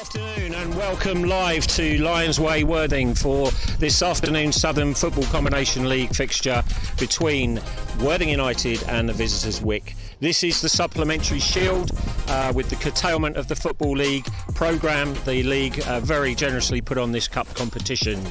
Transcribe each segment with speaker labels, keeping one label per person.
Speaker 1: Afternoon and welcome live to Lions Way Worthing for this afternoon's Southern Football Combination League fixture between Worthing United and the visitors Wick. This is the Supplementary Shield with the curtailment of the Football League programme. The league very generously put on this cup competition.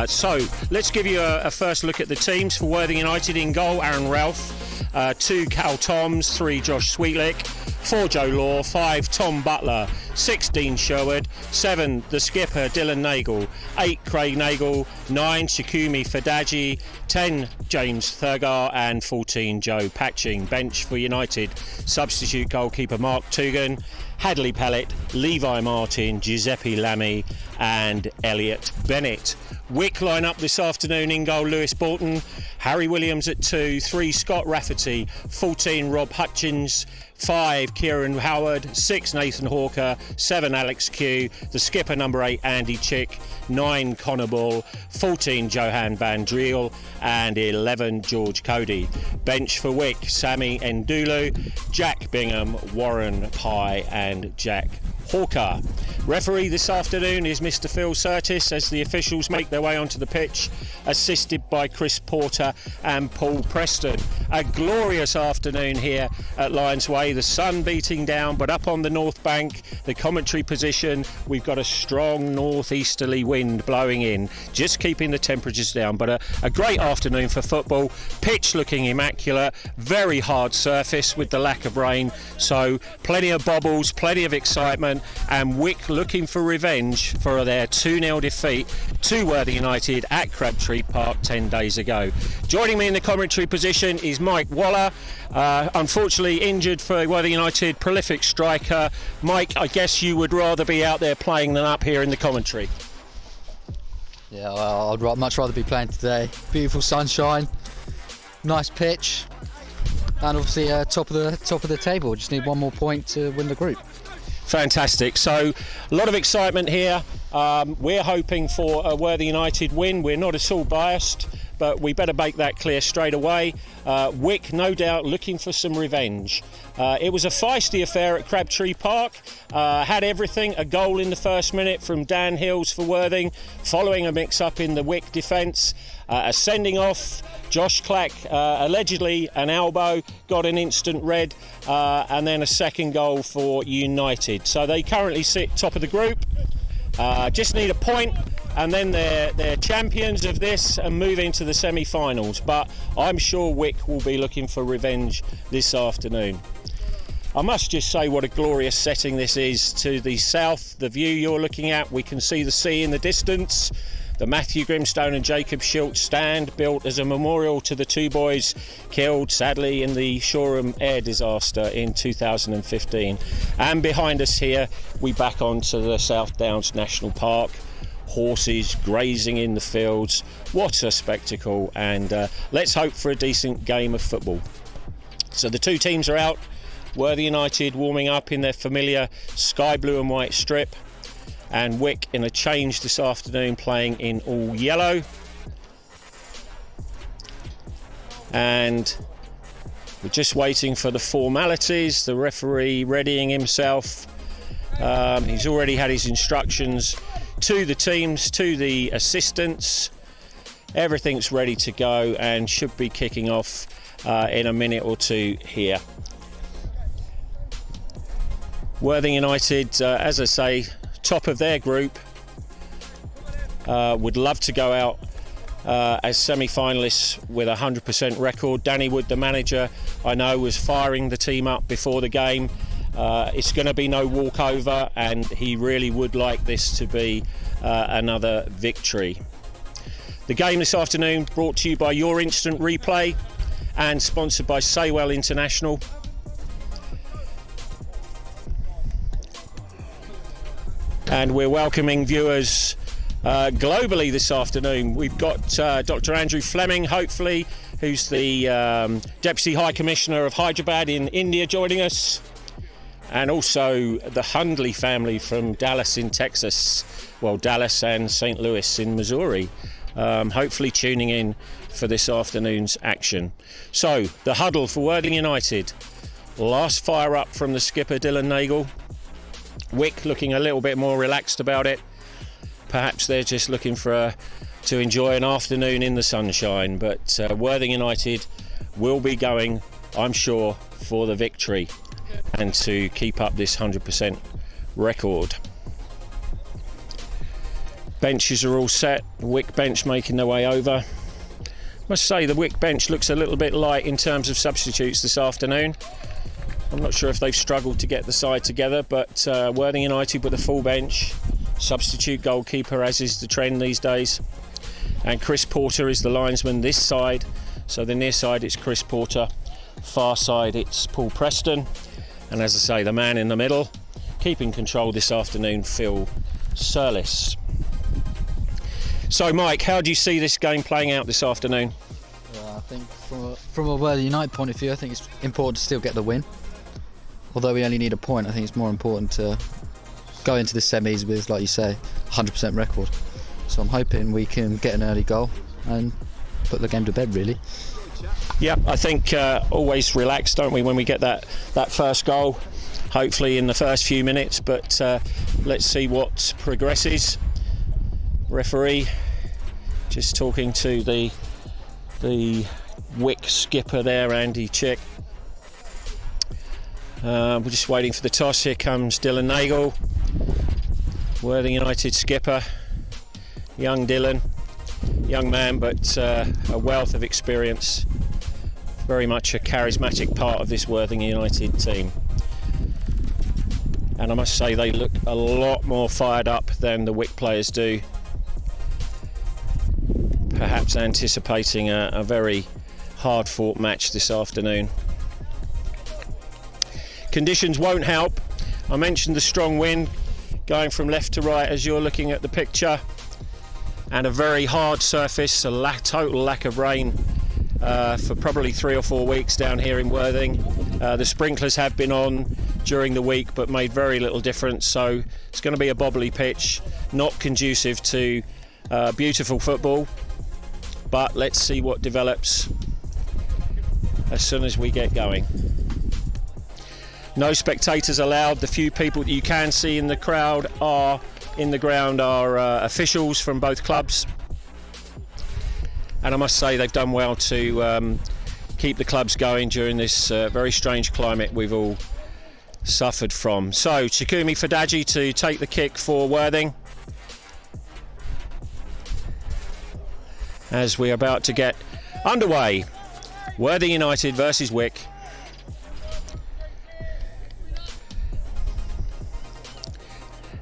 Speaker 1: So let's give you a first look at the teams. For Worthing United, in goal, Aaron Ralph, 2 Cal Toms, 3 Josh Sweetlick, 4 Joe Law, 5 Tom Butler, 6 Dean Sherwood, 7 the skipper Dylan Nagel, 8 Craig Nagel, 9 Shikumi Fadaji, 10 James Thurgar and 14 Joe Patching. Bench for United, substitute goalkeeper Mark Tugan, Hadley Pellet, Levi Martin, Giuseppe Lamy and Elliot Bennett. Wick line up this afternoon: in goal Lewis Bolton, Harry Williams at 2, 3 Scott Rafferty, 14 Rob Hutchins, 5 Kieran Howard, 6 Nathan Hawker, 7 Alex Q, the skipper number 8 Andy Chick, 9 Connor Bull, 14 Johan Van Driel and 11 George Cody. Bench for Wick: Sammy Ndulu, Jack Bingham, Warren Pye and Jack Hawker. Referee this afternoon is Mr. Phil Surtis as the officials make their way onto the pitch, assisted by Chris Porter and Paul Preston. A glorious afternoon here at Lions Way, the sun beating down, but up on the north bank, the commentary position, we've got a strong northeasterly wind blowing in, just keeping the temperatures down. But a great afternoon for football. Pitch looking immaculate, very hard surface with the lack of rain, so plenty of bobbles, plenty of excitement, and Wick looking for revenge for their 2-0 defeat to Worthing United at Crabtree Park 10 days ago. Joining me in the commentary position is Mike Waller, unfortunately injured for Worthing United, prolific striker. Mike, I guess you would rather be out there playing than up here in the commentary.
Speaker 2: Yeah, well, I'd much rather be playing today. Beautiful sunshine, nice pitch, and obviously top of the table. Just need one more point to win the group.
Speaker 1: Fantastic. So a lot of excitement here. We're hoping for a Worthing United win. We're not at all biased, but we better make that clear straight away. Wick, no doubt, looking for some revenge. It was a feisty affair at Crabtree Park. Had everything: a goal in the first minute from Dan Hills for Worthing, following a mix-up in the Wick defence. A sending off, Josh Clack, allegedly an elbow, got an instant red, and then a second goal for United. So they currently sit top of the group, just need a point, and then they're champions of this and move into the semi-finals. But I'm sure Wick will be looking for revenge this afternoon. I must just say what a glorious setting this is. To the south, the view you're looking at, we can see the sea in the distance. The Matthew Grimstone and Jacob Schultz stand, built as a memorial to the 2 boys killed sadly in the Shoreham air disaster in 2015. And behind us here, we back onto the South Downs National Park. Horses grazing in the fields. What a spectacle, and let's hope for a decent game of football. So the 2 teams are out. Worthing United warming up in their familiar sky blue and white strip, and Wick in a change this afternoon, playing in all yellow. And we're just waiting for the formalities. The referee readying himself. He's already had his instructions to the teams, to the assistants. Everything's ready to go and should be kicking off in a minute or two here. Worthing United, as I say, top of their group, would love to go out as semi-finalists with a 100% record. Danny Wood, the manager, I know, was firing the team up before the game. It's going to be no walkover, and he really would like this to be another victory. The game this afternoon brought to you by Your Instant Replay and sponsored by Saywell International. And we're welcoming viewers globally this afternoon. We've got Dr. Andrew Fleming, hopefully, who's the Deputy High Commissioner of Hyderabad in India, joining us. And also the Hundley family from Dallas in Texas. Well, Dallas and St. Louis in Missouri. Hopefully tuning in for this afternoon's action. So, the huddle for Worthing United. Last fire up from the skipper, Dylan Nagel. Wick looking a little bit more relaxed about it. Perhaps they're just looking to enjoy an afternoon in the sunshine, but Worthing United will be going, I'm sure, for the victory and to keep up this 100% record. Benches are all set. The Wick bench making their way over. Must say the Wick bench looks a little bit light in terms of substitutes this afternoon. I'm not sure if they've struggled to get the side together, but Worthing United with a full bench, substitute goalkeeper as is the trend these days, and Chris Porter is the linesman this side. So the near side it's Chris Porter, far side it's Paul Preston, and as I say, the man in the middle keeping control this afternoon, Phil Surlis. So Mike, how do you see this game playing out this afternoon?
Speaker 2: I think from a Worthing United point of view, I think it's important to still get the win. Although we only need a point, I think it's more important to go into the semis with, like you say, 100% record. So I'm hoping we can get an early goal and put the game to bed, really.
Speaker 1: Yeah, I think always relax, don't we, when we get that first goal, hopefully in the first few minutes, but let's see what progresses. Referee just talking to the Wick skipper there, Andy Chick. We're just waiting for the toss. Here comes Dylan Nagel, Worthing United skipper. Young Dylan, young man, but a wealth of experience. Very much a charismatic part of this Worthing United team. And I must say they look a lot more fired up than the Wick players do. Perhaps anticipating a very hard-fought match this afternoon. Conditions won't help. I mentioned the strong wind going from left to right as you're looking at the picture, and a very hard surface, a total lack of rain for probably 3 or 4 weeks down here in Worthing. The sprinklers have been on during the week but made very little difference, so it's going to be a bobbly pitch, not conducive to beautiful football, but let's see what develops as soon as we get going. No spectators allowed. The few people that you can see in the crowd are in the ground are officials from both clubs, and I must say they've done well to keep the clubs going during this very strange climate we've all suffered from. So Chikumi Fadaji to take the kick for Worthing as we're about to get underway. Worthing United versus Wick.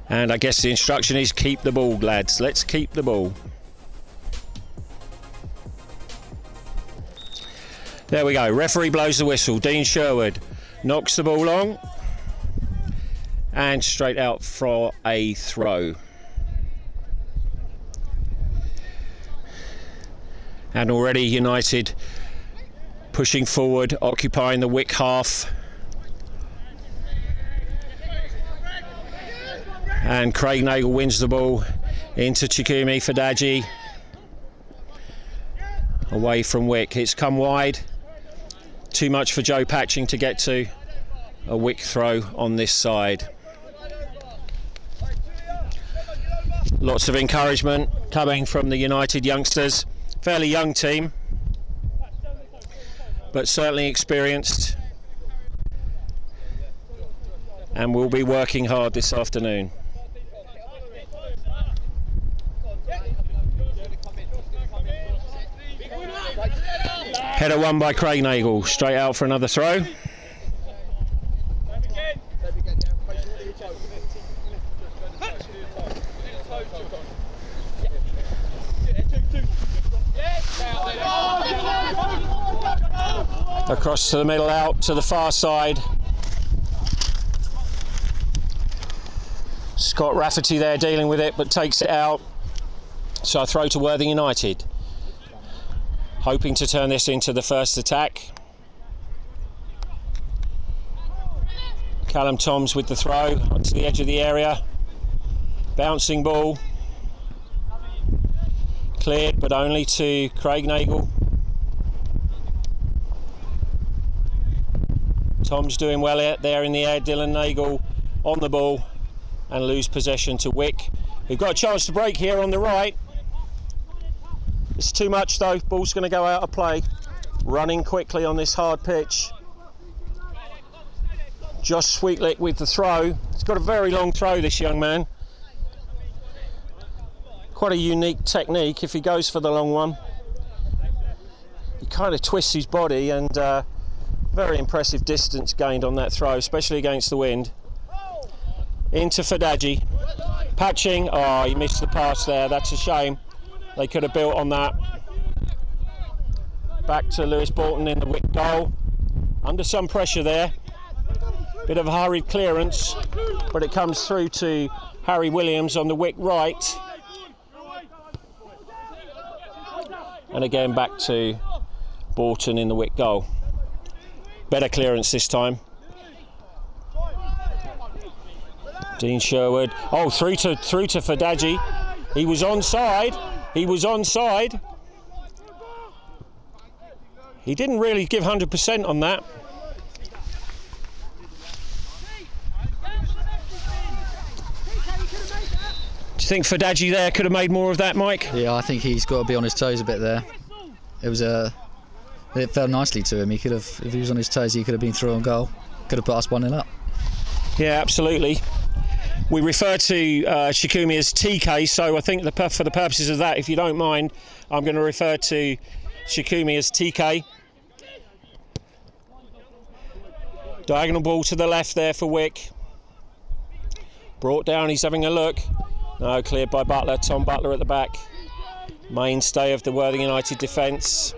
Speaker 1: And I guess the instruction is keep the ball, lads. Let's keep the ball. There we go. Referee blows the whistle. Dean Sherwood knocks the ball long and straight out for a throw. And already United pushing forward, occupying the Wick half. And Craig Nagel wins the ball into Chikumi Fadaji. Away from Wick. It's come wide. Too much for Joe Patching to get to. A Wick throw on this side. Lots of encouragement coming from the United youngsters. Fairly young team, but certainly experienced. And we'll be working hard this afternoon. Header won by Craig Nagel, straight out for another throw. Across to the middle, out to the far side. Scott Rafferty there dealing with it, but takes it out. So a throw to Worthing United. Hoping to turn this into the first attack. Callum Toms with the throw onto the edge of the area. Bouncing ball. Cleared, but only to Craig Nagel. Tom's doing well out there in the air. Dylan Nagel on the ball. and lose possession to Wick. We've got a chance to break here on the right. It's too much though, ball's going to go out of play. Running quickly on this hard pitch. Josh Sweetlick with the throw. He's got a very long throw, this young man. Quite a unique technique if he goes for the long one. He kind of twists his body, and very impressive distance gained on that throw, especially against the wind. Into Fadaji. Patching. Oh, he missed the pass there. That's a shame. They could have built on that. Back to Lewis Bolton in the Wick goal. Under some pressure there. Bit of a hurried clearance, but it comes through to Harry Williams on the Wick right. And again back to Bolton in the Wick goal. Better clearance this time. Dean Sherwood. Oh, through to Fadaji. He was onside. He was onside. He didn't really give 100% on that. Do you think Fadaji there could have made more of that, Mike?
Speaker 2: Yeah, I think he's got to be on his toes a bit there. It fell nicely to him. He could have, if he was on his toes, he could have been through on goal. Could have put us 1-0 up. Yeah,
Speaker 1: absolutely. We refer to Shikumi as TK, so I think for the purposes of that, if you don't mind, I'm going to refer to Shikumi as TK. Diagonal ball to the left there for Wick. Brought down, he's having a look. No, cleared by Butler. Tom Butler at the back. Mainstay of the Worthing United defence.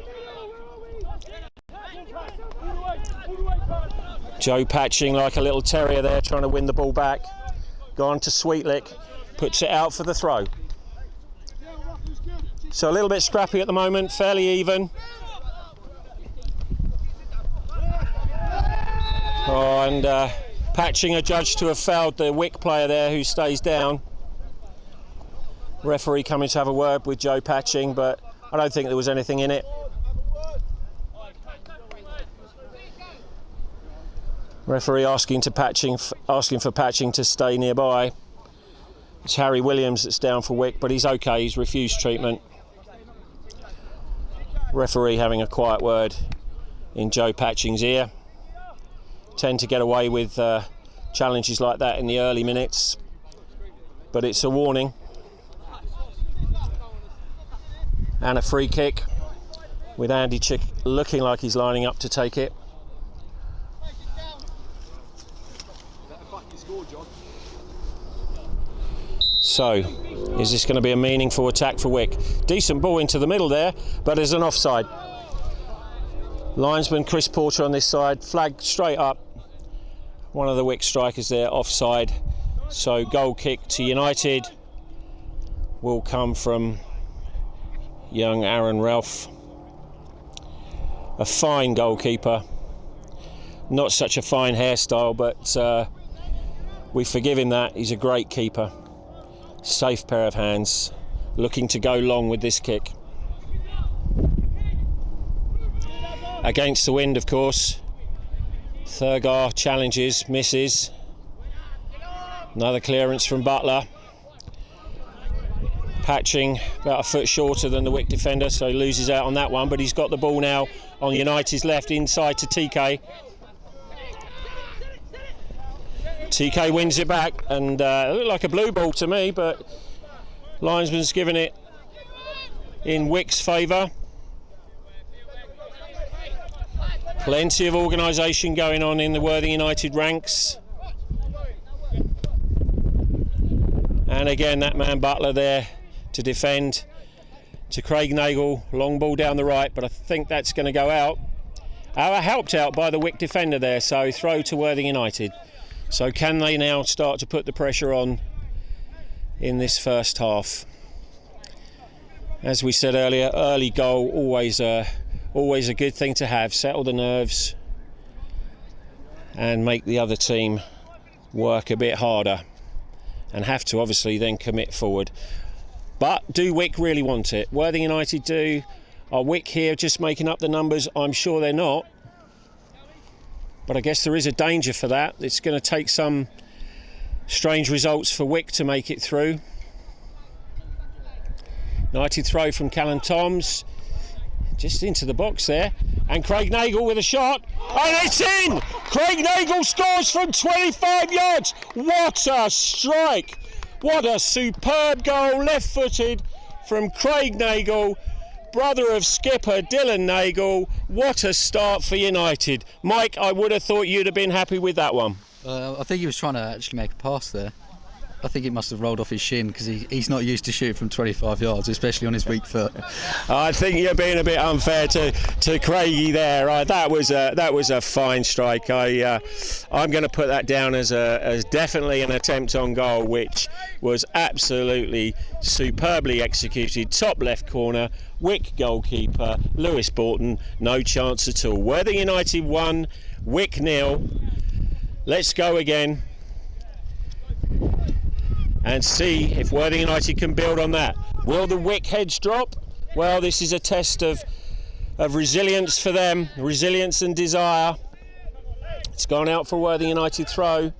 Speaker 1: Joe Patching like a little terrier there, trying to win the ball back. Gone to Sweetlick. Puts it out for the throw. So a little bit scrappy at the moment, fairly even. Oh, and Patching adjudged to have fouled the Wick player there, who stays down. Referee coming to have a word with Joe Patching, but I don't think there was anything in it. Referee asking for Patching to stay nearby. It's Harry Williams that's down for Wick, but he's okay. He's refused treatment. Referee having a quiet word in Joe Patching's ear. Tend to get away with challenges like that in the early minutes, but it's a warning. And a free kick with Andy Chick looking like he's lining up to take it. So, is this going to be a meaningful attack for Wick? Decent ball into the middle there, but there's an offside. Linesman Chris Porter on this side, flag straight up. One of the Wick strikers there, offside. So goal kick to United will come from young Aaron Ralph. A fine goalkeeper. Not such a fine hairstyle, but we forgive him that. He's a great keeper. Safe pair of hands. Looking to go long with this kick. Against the wind, of course. Thurgar challenges, misses. Another clearance from Butler. Patching about a foot shorter than the Wick defender, so he loses out on that one, but he's got the ball now on United's left, inside to TK. TK wins it back, and it looked like a blue ball to me, but linesman's given it in Wick's favour. Plenty of organisation going on in the Worthing United ranks. And again, that man Butler there to defend to Craig Nagle. Long ball down the right, but I think that's going to go out. Helped out by the Wick defender there, so throw to Worthing United. So can they now start to put the pressure on in this first half? As we said earlier, early goal, always a good thing to have. Settle the nerves and make the other team work a bit harder, and have to obviously then commit forward. But do Wick really want it? Worthing United do. Are Wick here just making up the numbers? I'm sure they're not. But I guess there is a danger for that. It's going to take some Strange results for Wick to make it through. United throw from Callum Toms. Just into the box there. And Craig Nagle with a shot. And it's in! Craig Nagle scores from 25 yards. What a strike! What a superb goal, left-footed from Craig Nagle, brother of skipper Dylan Nagle. What a start for United. Mike, I would have thought you'd have been happy with that one.
Speaker 2: I think he was trying to actually make a pass there. I think it must have rolled off his shin because he's not used to shooting from 25 yards, especially on his weak foot.
Speaker 1: I think you're being a bit unfair to Craigie there. That was a fine strike. I'm going to put that down as definitely an attempt on goal, which was absolutely superbly executed. Top left corner, Wick goalkeeper Lewis Borton, no chance at all. Worthing United 1, Wick 0. Let's go again and see if Worthing United can build on that. Will the Wick heads drop? Well, this is a test of resilience for them, resilience and desire. It's gone out for Worthing United throw.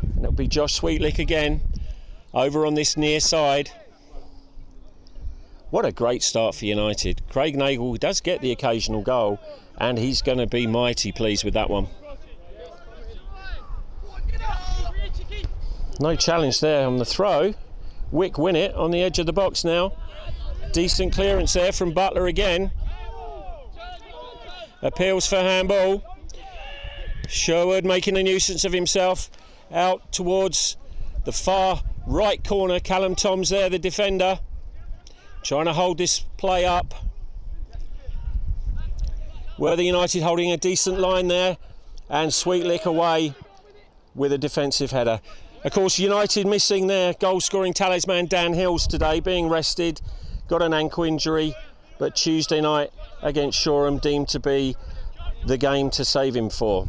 Speaker 1: And it'll be Josh Sweetlick again, over on this near side. What a great start for United. Craig Nagle does get the occasional goal, and he's going to be mighty pleased with that one. No challenge there on the throw. Wick win it on the edge of the box now. Decent clearance there from Butler again. Appeals for handball. Sherwood making a nuisance of himself out towards the far right corner. Callum Toms there, the defender, trying to hold this play up. Worthing United holding a decent line there, and Sweetlick away with a defensive header. Of course, United missing their goal-scoring talisman Dan Hills today, being rested, got an ankle injury, but Tuesday night against Shoreham deemed to be the game to save him for.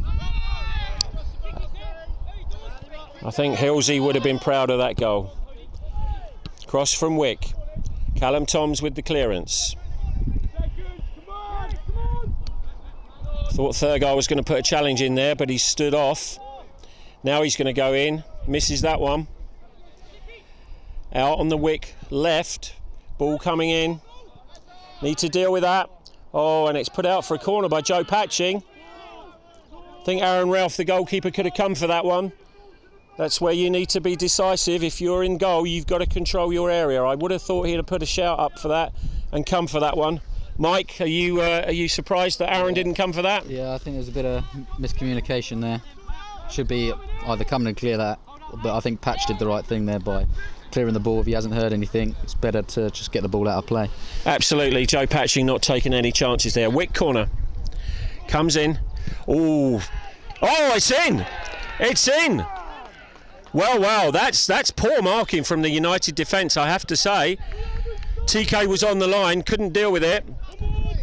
Speaker 1: I think Hillsey would have been proud of that goal. Cross from Wick. Callum Toms with the clearance. Thought Thurgar was going to put a challenge in there, but he stood off. Now he's going to go in. Misses that one. Out on the Wick left. Ball coming in. Need to deal with that. Oh, and it's put out for a corner by Joe Patching. I think Aaron Ralph, the goalkeeper, could have come for that one. That's where you need to be decisive. If you're in goal, you've got to control your area. I would have thought he'd have put a shout up for that and come for that one. Mike, are you surprised that Aaron didn't come for that?
Speaker 2: Yeah, I think there's a bit of miscommunication there. Should be either come and clear that, but I think Patch did the right thing there by clearing the ball. If he hasn't heard anything, it's better to just get the ball out of play. Absolutely.
Speaker 1: Joe Patching not taking any chances there. Wick corner comes in. Oh, it's in. It's in. Well, that's poor marking from the United defence, I have to say. TK was on the line, couldn't deal with it,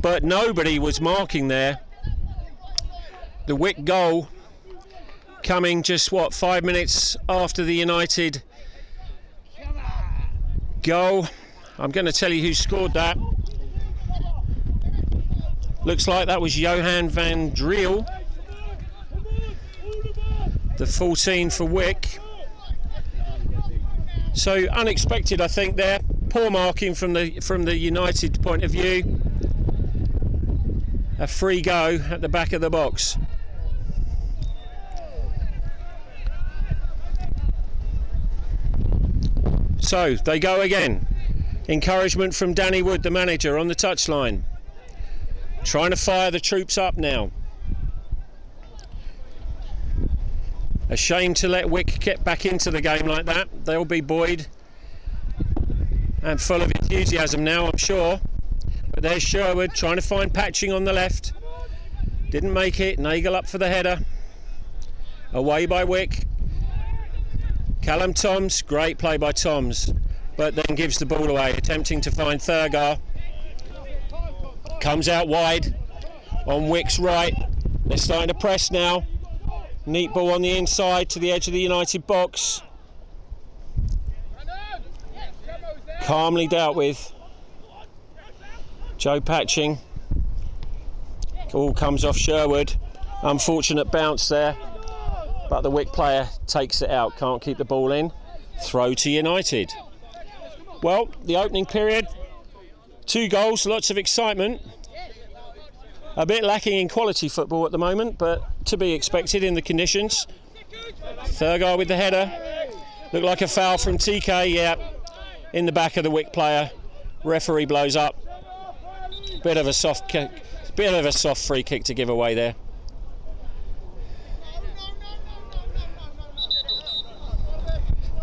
Speaker 1: but nobody was marking there. The Wick goal coming just 5 minutes after the United goal. I'm going to tell you who scored that. Looks like that was Johan van Driel, the 14 for Wick. So unexpected, I think, there. Poor marking from the United point of view. A free go at the back of the box. So they go again. Encouragement from Danny Wood, the manager, on the touchline. Trying to fire the troops up now. A shame to let Wick get back into the game like that. They'll be buoyed and full of enthusiasm now, I'm sure. But there's Sherwood trying to find Patching on the left. Didn't make it. Nagle up for the header. Away by Wick. Callum Toms, great play by Toms, but then gives the ball away, attempting to find Thurgar. Comes out wide on Wick's right. They're starting to press now. Neat ball on the inside to the edge of the United box. Calmly dealt with. Joe Patching. All comes off Sherwood. Unfortunate bounce there. but the Wick player takes it out, can't keep the ball in. Throw to United. Well, the opening period, 2 goals, lots of excitement. A bit lacking in quality football at the moment, but to be expected in the conditions. Thurgar with the header. Looked like a foul from TK, yeah, in the back of the Wick player. Referee blows up. Bit of a soft kick, bit of a soft free kick to give away there.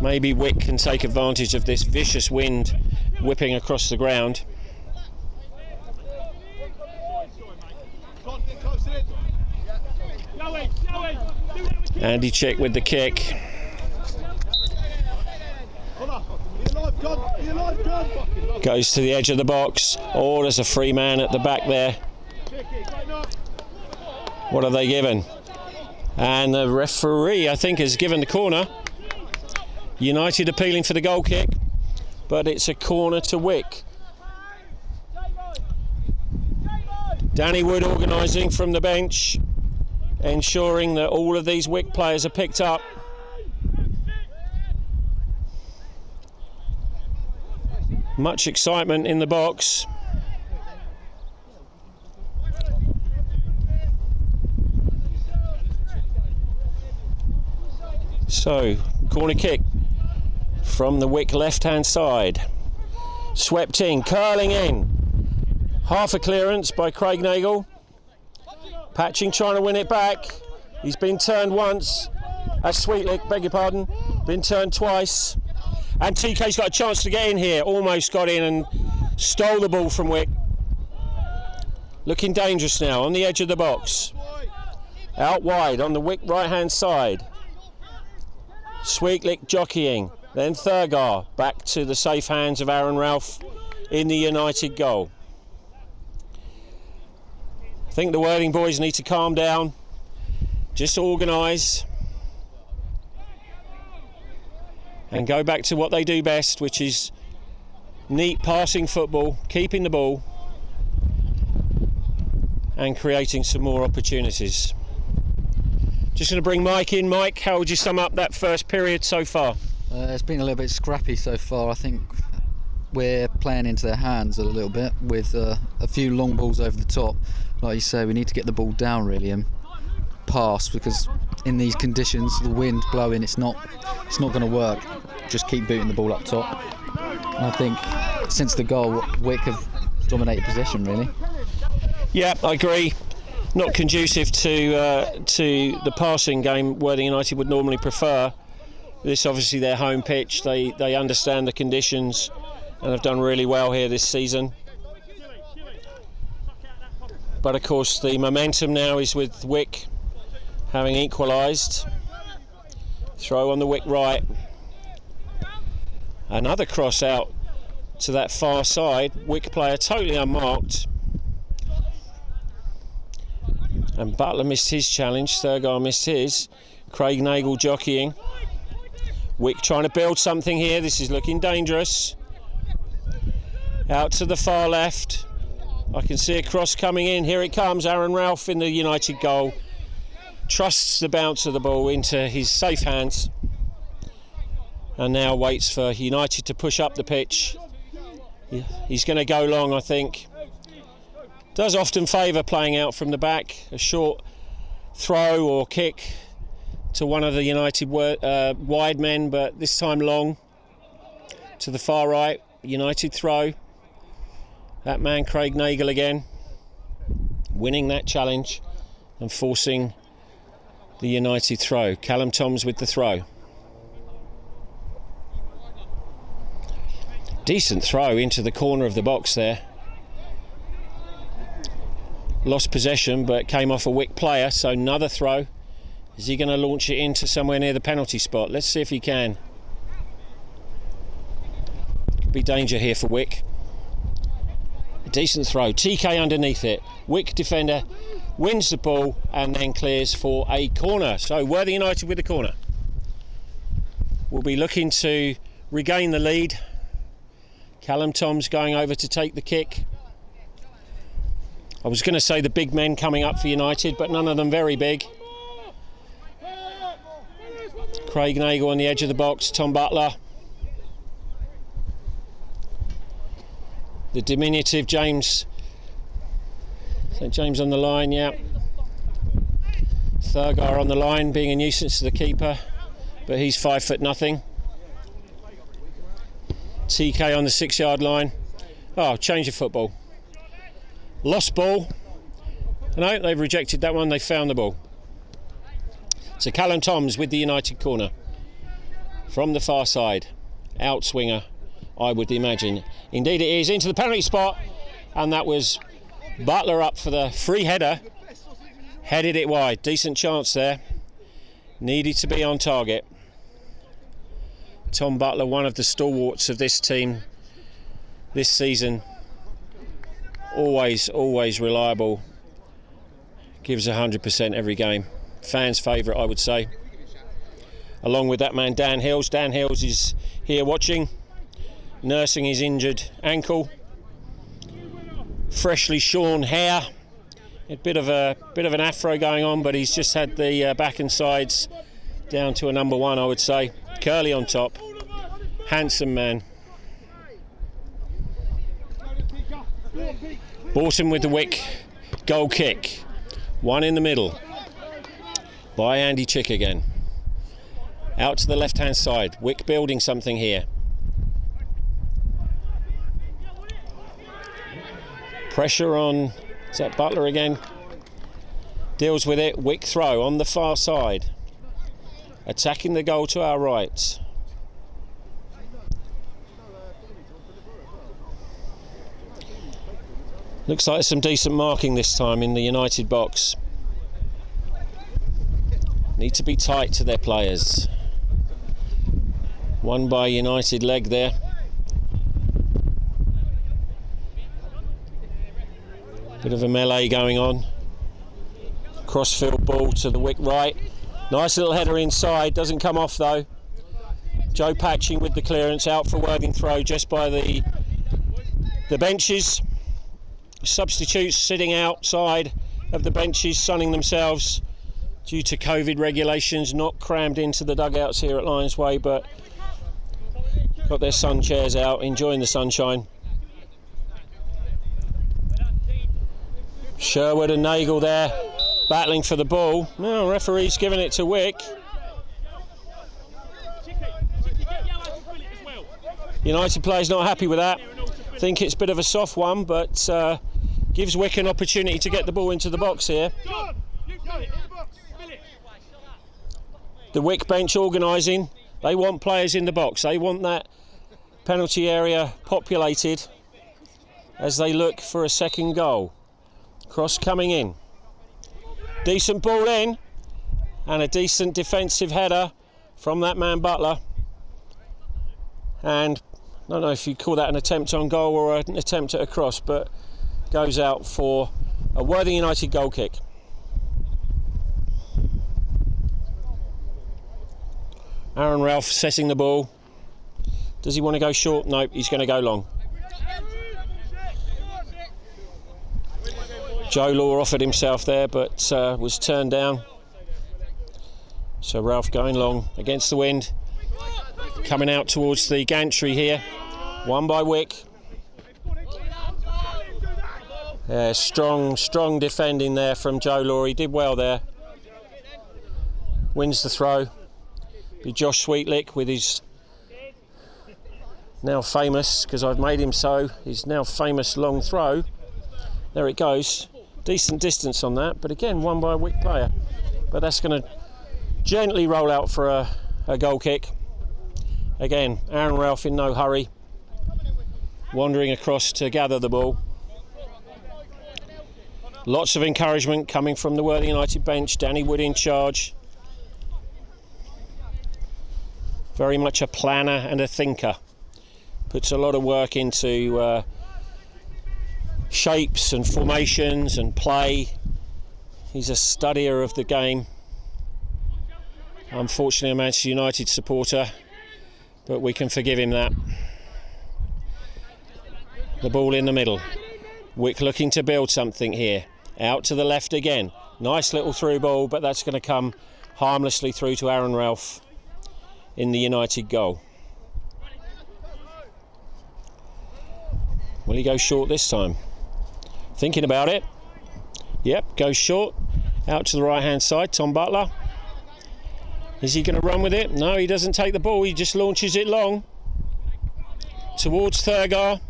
Speaker 1: Maybe Wick can take advantage of this vicious wind whipping across the ground. Andy Chick with the kick. Goes to the edge of the box. Oh, there's a free man at the back there. What are they given? And the referee, I think, has given the corner. United appealing for the goal kick, but it's a corner to Wick. Danny Wood organising from the bench, ensuring that all of these Wick players are picked up. Much excitement in the box. So, corner kick from the Wick left-hand side. Swept in, curling in. Half a clearance by Craig Nagle. Patching trying to win it back. He's been turned once. Sweetlick, beg your pardon. Been turned twice. And TK's got a chance to get in here. Almost got in and stole the ball from Wick. Looking dangerous now on the edge of the box. Out wide on the Wick right-hand side. Sweetlick jockeying. Then Thurgar back to the safe hands of Aaron Ralph in the United goal. I think the Worthing boys need to calm down. Just organise. And go back to what they do best, which is neat passing football, keeping the ball and creating some more opportunities. Just going to bring Mike in. Mike, how would you sum up that first period so far?
Speaker 2: It's been a little bit scrappy so far. I think we're playing into their hands a little bit with a few long balls over the top. Like you say, we need to get the ball down really and pass, because in these conditions, the wind blowing, it's not going to work. Just keep booting the ball up top. And I think since the goal, Wick have dominated possession really.
Speaker 1: Yeah, I agree. Not conducive to the passing game Worthing United would normally prefer. This obviously their home pitch. They understand the conditions and have done really well here this season. But of course the momentum now is with Wick having equalised. Throw on the Wick right. Another cross out to that far side. Wick player totally unmarked. And Butler missed his challenge. Thurgar missed his. Craig Nagle jockeying. Wick trying to build something here. This is looking dangerous. Out to the far left. I can see a cross coming in. Here it comes. Aaron Ralph in the United goal. Trusts the bounce of the ball into his safe hands. And now waits for United to push up the pitch. He's going to go long, I think. Does often favour playing out from the back. A short throw or kick to one of the United wide men, but this time long to the far right. United throw. That man Craig Nagle again winning that challenge and forcing the United throw. Callum Toms with the throw. Decent throw into the corner of the box there. Lost possession but came off a Wick player, so another throw. Is he going to launch it into somewhere near the penalty spot? Let's see if he can. Could be danger here for Wick. A decent throw. TK underneath it. Wick defender wins the ball and then clears for a corner. So Worthing United with the corner. We'll be looking to regain the lead. Callum Toms going over to take the kick. I was going to say the big men coming up for United, but none of them very big. Craig Nagle on the edge of the box, Tom Butler. The diminutive James. St James on the line, yeah. Thurgar on the line, being a nuisance to the keeper, but he's 5'0". TK on the 6-yard line. Oh, change of football. Lost ball. No, they've rejected that one, they found the ball. So Callum Toms with the United corner. From the far side. Outswinger, I would imagine. Indeed it is, into the penalty spot. And that was Butler up for the free header. Headed it wide. Decent chance there. Needed to be on target. Tom Butler, one of the stalwarts of this team this season. Always reliable. Gives 100% every game. Fans' favourite, I would say. Along with that man, Dan Hills. Dan Hills is here watching, nursing his injured ankle. Freshly shorn hair. A bit of an afro going on, but he's just had the back and sides down to a number 1, I would say. Curly on top. Handsome man. Borton with the Wick goal kick. One in the middle by Andy Chick again. Out to the left-hand side. Wick building something here. Pressure on, is that Butler again? Deals with it. Wick throw on the far side. Attacking the goal to our right. Looks like some decent marking this time in the United box. Need to be tight to their players. One by United leg there. Bit of a melee going on. Crossfield ball to the Wick right. Nice little header inside, doesn't come off though. Joe Patching with the clearance, out for Worthing throw just by the benches. Substitutes sitting outside of the benches, sunning themselves due to COVID regulations, not crammed into the dugouts here at Lions Way, but got their sun chairs out, enjoying the sunshine. Sherwood and Nagle there, battling for the ball. No, referee's giving it to Wick. United players not happy with that. Think it's a bit of a soft one, but gives Wick an opportunity to get the ball into the box here. The Wick bench organising. They want players in the box. They want that penalty area populated as they look for a second goal. Cross coming in. Decent ball in. And a decent defensive header from that man Butler. And I don't know if you call that an attempt on goal or an attempt at a cross, but goes out for a Worthing United goal kick. Aaron Ralph setting the ball. Does he want to go short? Nope, he's going to go long. Joe Law offered himself there, but was turned down. So Ralph going long against the wind. Coming out towards the gantry here. One by Wick. Strong defending there from Joe Law. He did well there. Wins the throw. Be Josh Sweetlick with his now famous, because I've made him so, his now famous long throw. There it goes. Decent distance on that, but again, won by a Wick player. But that's going to gently roll out for a goal kick. Again, Aaron Ralph in no hurry. Wandering across to gather the ball. Lots of encouragement coming from the Worthing United bench. Danny Wood in charge. Very much a planner and a thinker. Puts a lot of work into shapes and formations and play. He's a studier of the game. Unfortunately a Manchester United supporter, but we can forgive him that. The ball in the middle. Wick looking to build something here. Out to the left again. Nice little through ball, but that's going to come harmlessly through to Aaron Ralph. in the United goal. Will he go short this time? Thinking about it. Yep, goes short. Out to the right-hand side, Tom Butler. Is he going to run with it? No, he doesn't take the ball. He just launches it long towards Thurgar.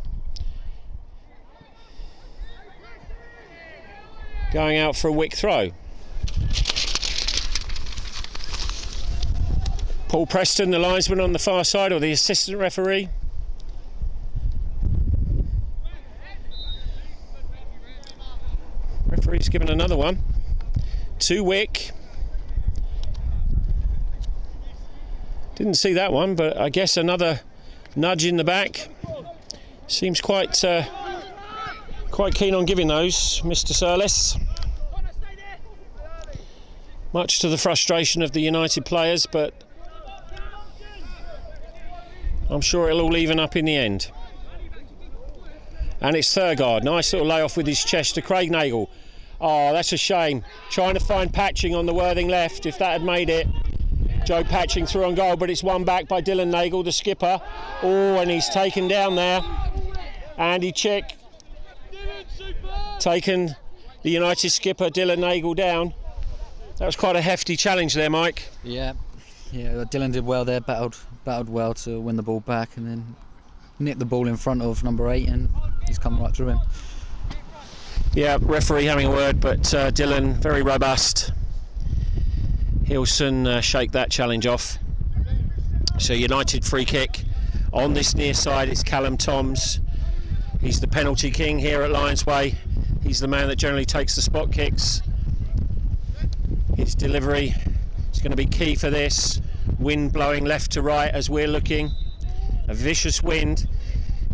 Speaker 1: Going out for a Wick throw. Paul Preston, the linesman on the far side, or the assistant referee. Referee's given another one to Wick. Didn't see that one, but I guess another nudge in the back. Seems quite keen on giving those, Mr. Surlis. Much to the frustration of the United players, but I'm sure it'll all even up in the end. And it's Thurgard. Nice little layoff with his chest to Craig Nagle. Oh, that's a shame. Trying to find Patching on the Worthing left, if that had made it. Joe Patching through on goal, but it's won back by Dylan Nagle, the skipper. Oh, and he's taken down there. Andy Chick taken the United skipper Dylan Nagle down. That was quite a hefty challenge there, Mike.
Speaker 2: Yeah, Dylan did well there, battled well to win the ball back and then nicked the ball in front of number 8 and he's come right through him.
Speaker 1: Yeah, referee having a word, but Dylan, very robust. He'll soon shake that challenge off. So United free kick on this near side. It's Callum Toms. He's the penalty king here at Lions Way. He's the man that generally takes the spot kicks. His delivery is going to be key for this. Wind blowing left to right as we're looking. A vicious wind.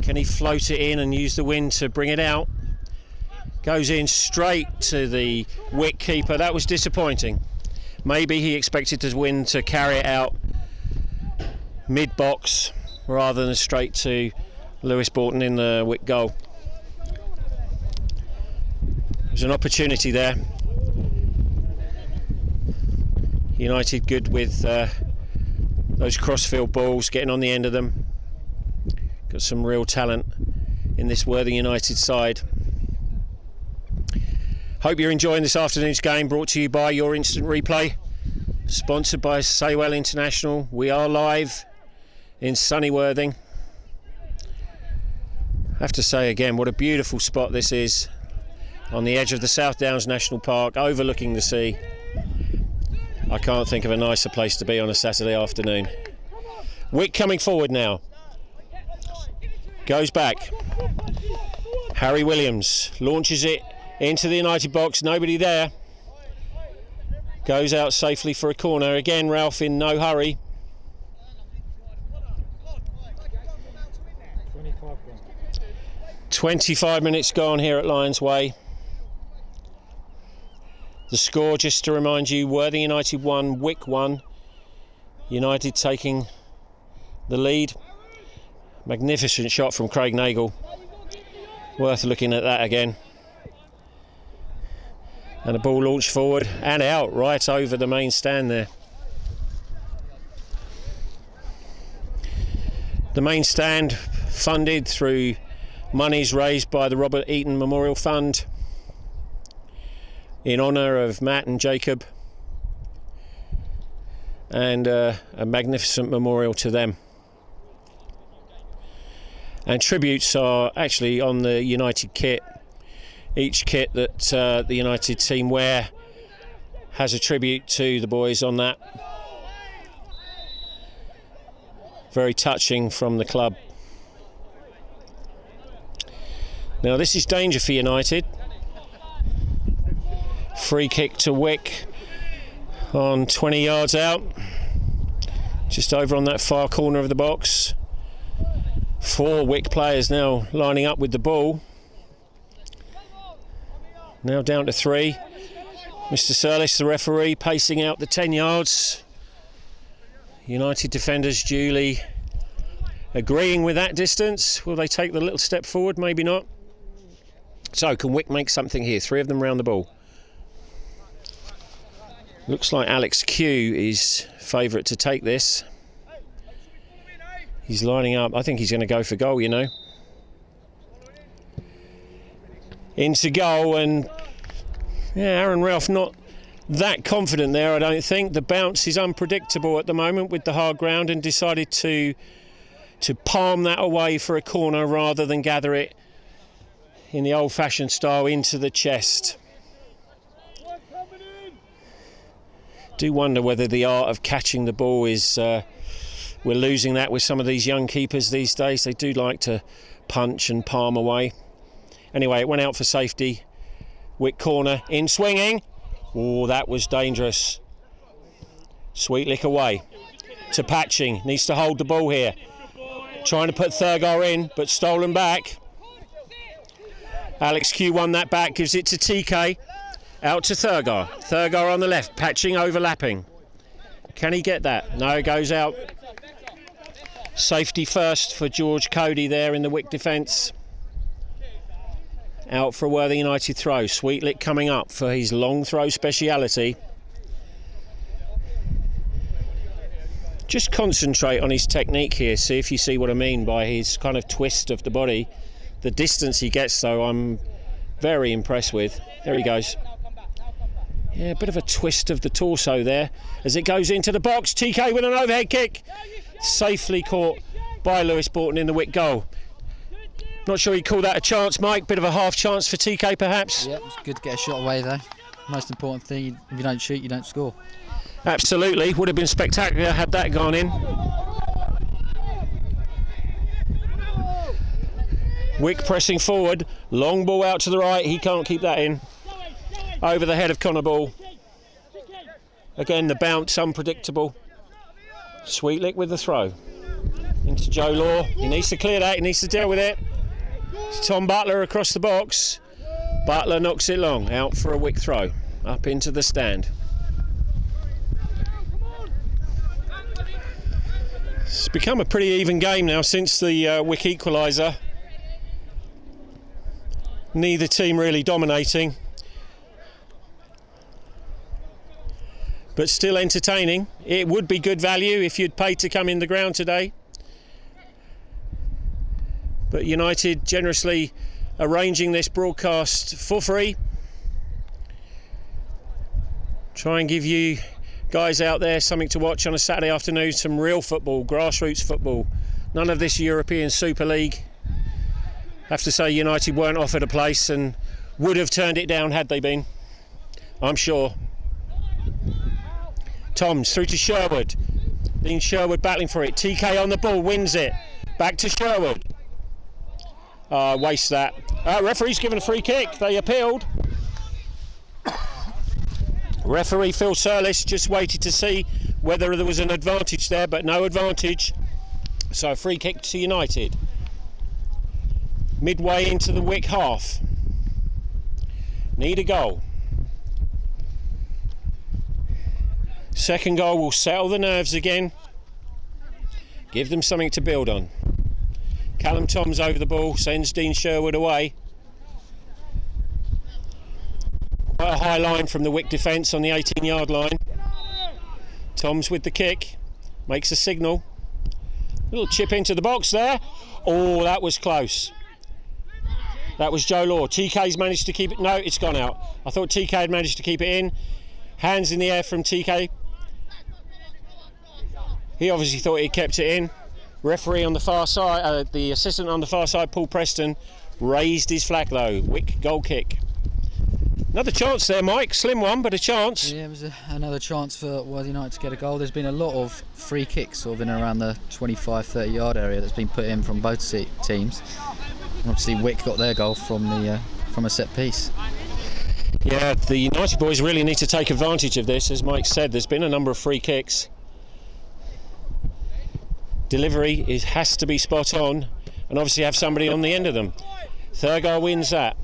Speaker 1: Can he float it in and use the wind to bring it out? Goes in straight to the Wick keeper. That was disappointing. Maybe he expected the wind to carry it out mid-box rather than straight to Lewis Borton in the Wick goal. There's an opportunity there. United good with those crossfield balls, getting on the end of them. Got some real talent in this Worthing United side. Hope you're enjoying this afternoon's game, brought to you by Your Instant Replay, sponsored by Saywell International. We are live in sunny Worthing. I have to say again, what a beautiful spot this is, on the edge of the South Downs National Park, overlooking the sea. I can't think of a nicer place to be on a Saturday afternoon. Wick coming forward now. Goes back. Harry Williams launches it into the United box. Nobody there. Goes out safely for a corner. Again, Ralph in no hurry. 25 minutes gone here at Lions Way. The score, just to remind you, Worthing United 1, Wick 1. United taking the lead. Magnificent shot from Craig Nagle. Worth looking at that again. And a ball launched forward and out right over the main stand there. The main stand funded through monies raised by the Robert Eaton Memorial Fund in honour of Matt and Jacob, and a magnificent memorial to them. And tributes are actually on the United kit. Each kit that the United team wear has a tribute to the boys on that. Very touching from the club. Now this is danger for United. Free kick to Wick on 20 yards out, just over on that far corner of the box. 4 Wick players now lining up with the ball. Now down to 3. Mr. Surlis, the referee, pacing out the 10 yards. United defenders duly agreeing with that distance. Will they take the little step forward? Maybe not. So can Wick make something here? 3 of them round the ball. Looks like Alex Q is favourite to take this. He's lining up. I think he's going to go for goal, you know. Into goal, and yeah, Aaron Ralph not that confident there, I don't think. The bounce is unpredictable at the moment with the hard ground, and decided to palm that away for a corner rather than gather it in the old-fashioned style into the chest. Do wonder whether the art of catching the ball is we're losing that with some of these young keepers these days. They do like to punch and palm away. Anyway, it went out for safety. Wick corner, in swinging. Oh, that was dangerous. Sweetlick away to Patching. Needs to hold the ball here. Trying to put Thurgar in, but stolen back. Alex Q won that back, gives it to TK. Out to Thurgar. Thurgar on the left, Patching overlapping. Can he get that? No, it goes out. Safety first for George Cody there in the Wick defence. Out for a Worthing United throw. Sweetlick coming up for his long throw speciality. Just concentrate on his technique here. See if you see what I mean by his kind of twist of the body. The distance he gets, though, I'm very impressed with. There he goes. Yeah, a bit of a twist of the torso there as it goes into the box. TK with an overhead kick. Safely caught by Lewis Borton in the Wick goal. Not sure he'd call that a chance, Mike. Bit of a half chance for TK, perhaps.
Speaker 2: Yeah, it's good to get a shot away, though. Most important thing, if you don't shoot, you don't score.
Speaker 1: Absolutely. Would have been spectacular had that gone in. Wick pressing forward. Long ball out to the right. He can't keep that in. Over the head of Connor Ball. Again, the bounce unpredictable. Sweetlick with the throw. Into Joe Law. He needs to clear that. He needs to deal with it. It's Tom Butler across the box. Butler knocks it long. Out for a Wick throw. Up into the stand. It's become a pretty even game now since the Wick equaliser. Neither team really dominating. But still entertaining. It would be good value if you'd paid to come in the ground today. But United generously arranging this broadcast for free. Try and give you guys out there something to watch on a Saturday afternoon, some real football, grassroots football. None of this European Super League. Have to say United weren't offered a place and would have turned it down had they been, I'm sure. Toms through to Sherwood. Dean Sherwood battling for it. TK on the ball, wins it. Back to Sherwood. Waste that. Referee's given a free kick. They appealed. Referee Phil Surlis just waited to see whether there was an advantage there, but no advantage. So a free kick to United. Midway into the Wick half. Need a goal. Second goal will settle the nerves again. Give them something to build on. Callum Toms over the ball, sends Dean Sherwood away. Quite a high line from the Wick defence on the 18-yard line. Toms with the kick, makes a signal. Little chip into the box there. Oh, that was close. That was Joe Law. TK's managed to keep it. No, it's gone out. I thought TK had managed to keep it in. Hands in the air from TK. He obviously thought he kept it in. Referee on the far side, the assistant on the far side, Paul Preston, raised his flag though. Wick goal kick. Another chance there, Mike. Slim one, but a chance.
Speaker 2: Yeah, it was another chance for Worthing United to get a goal. There's been a lot of free kicks sort of in and around the 25-30 yard area that's been put in from both teams. And obviously Wick got their goal from a set piece.
Speaker 1: Yeah, the United boys really need to take advantage of this. As Mike said, there's been a number of free kicks. Delivery has to be spot on, and obviously have somebody on the end of them. Thurgar wins that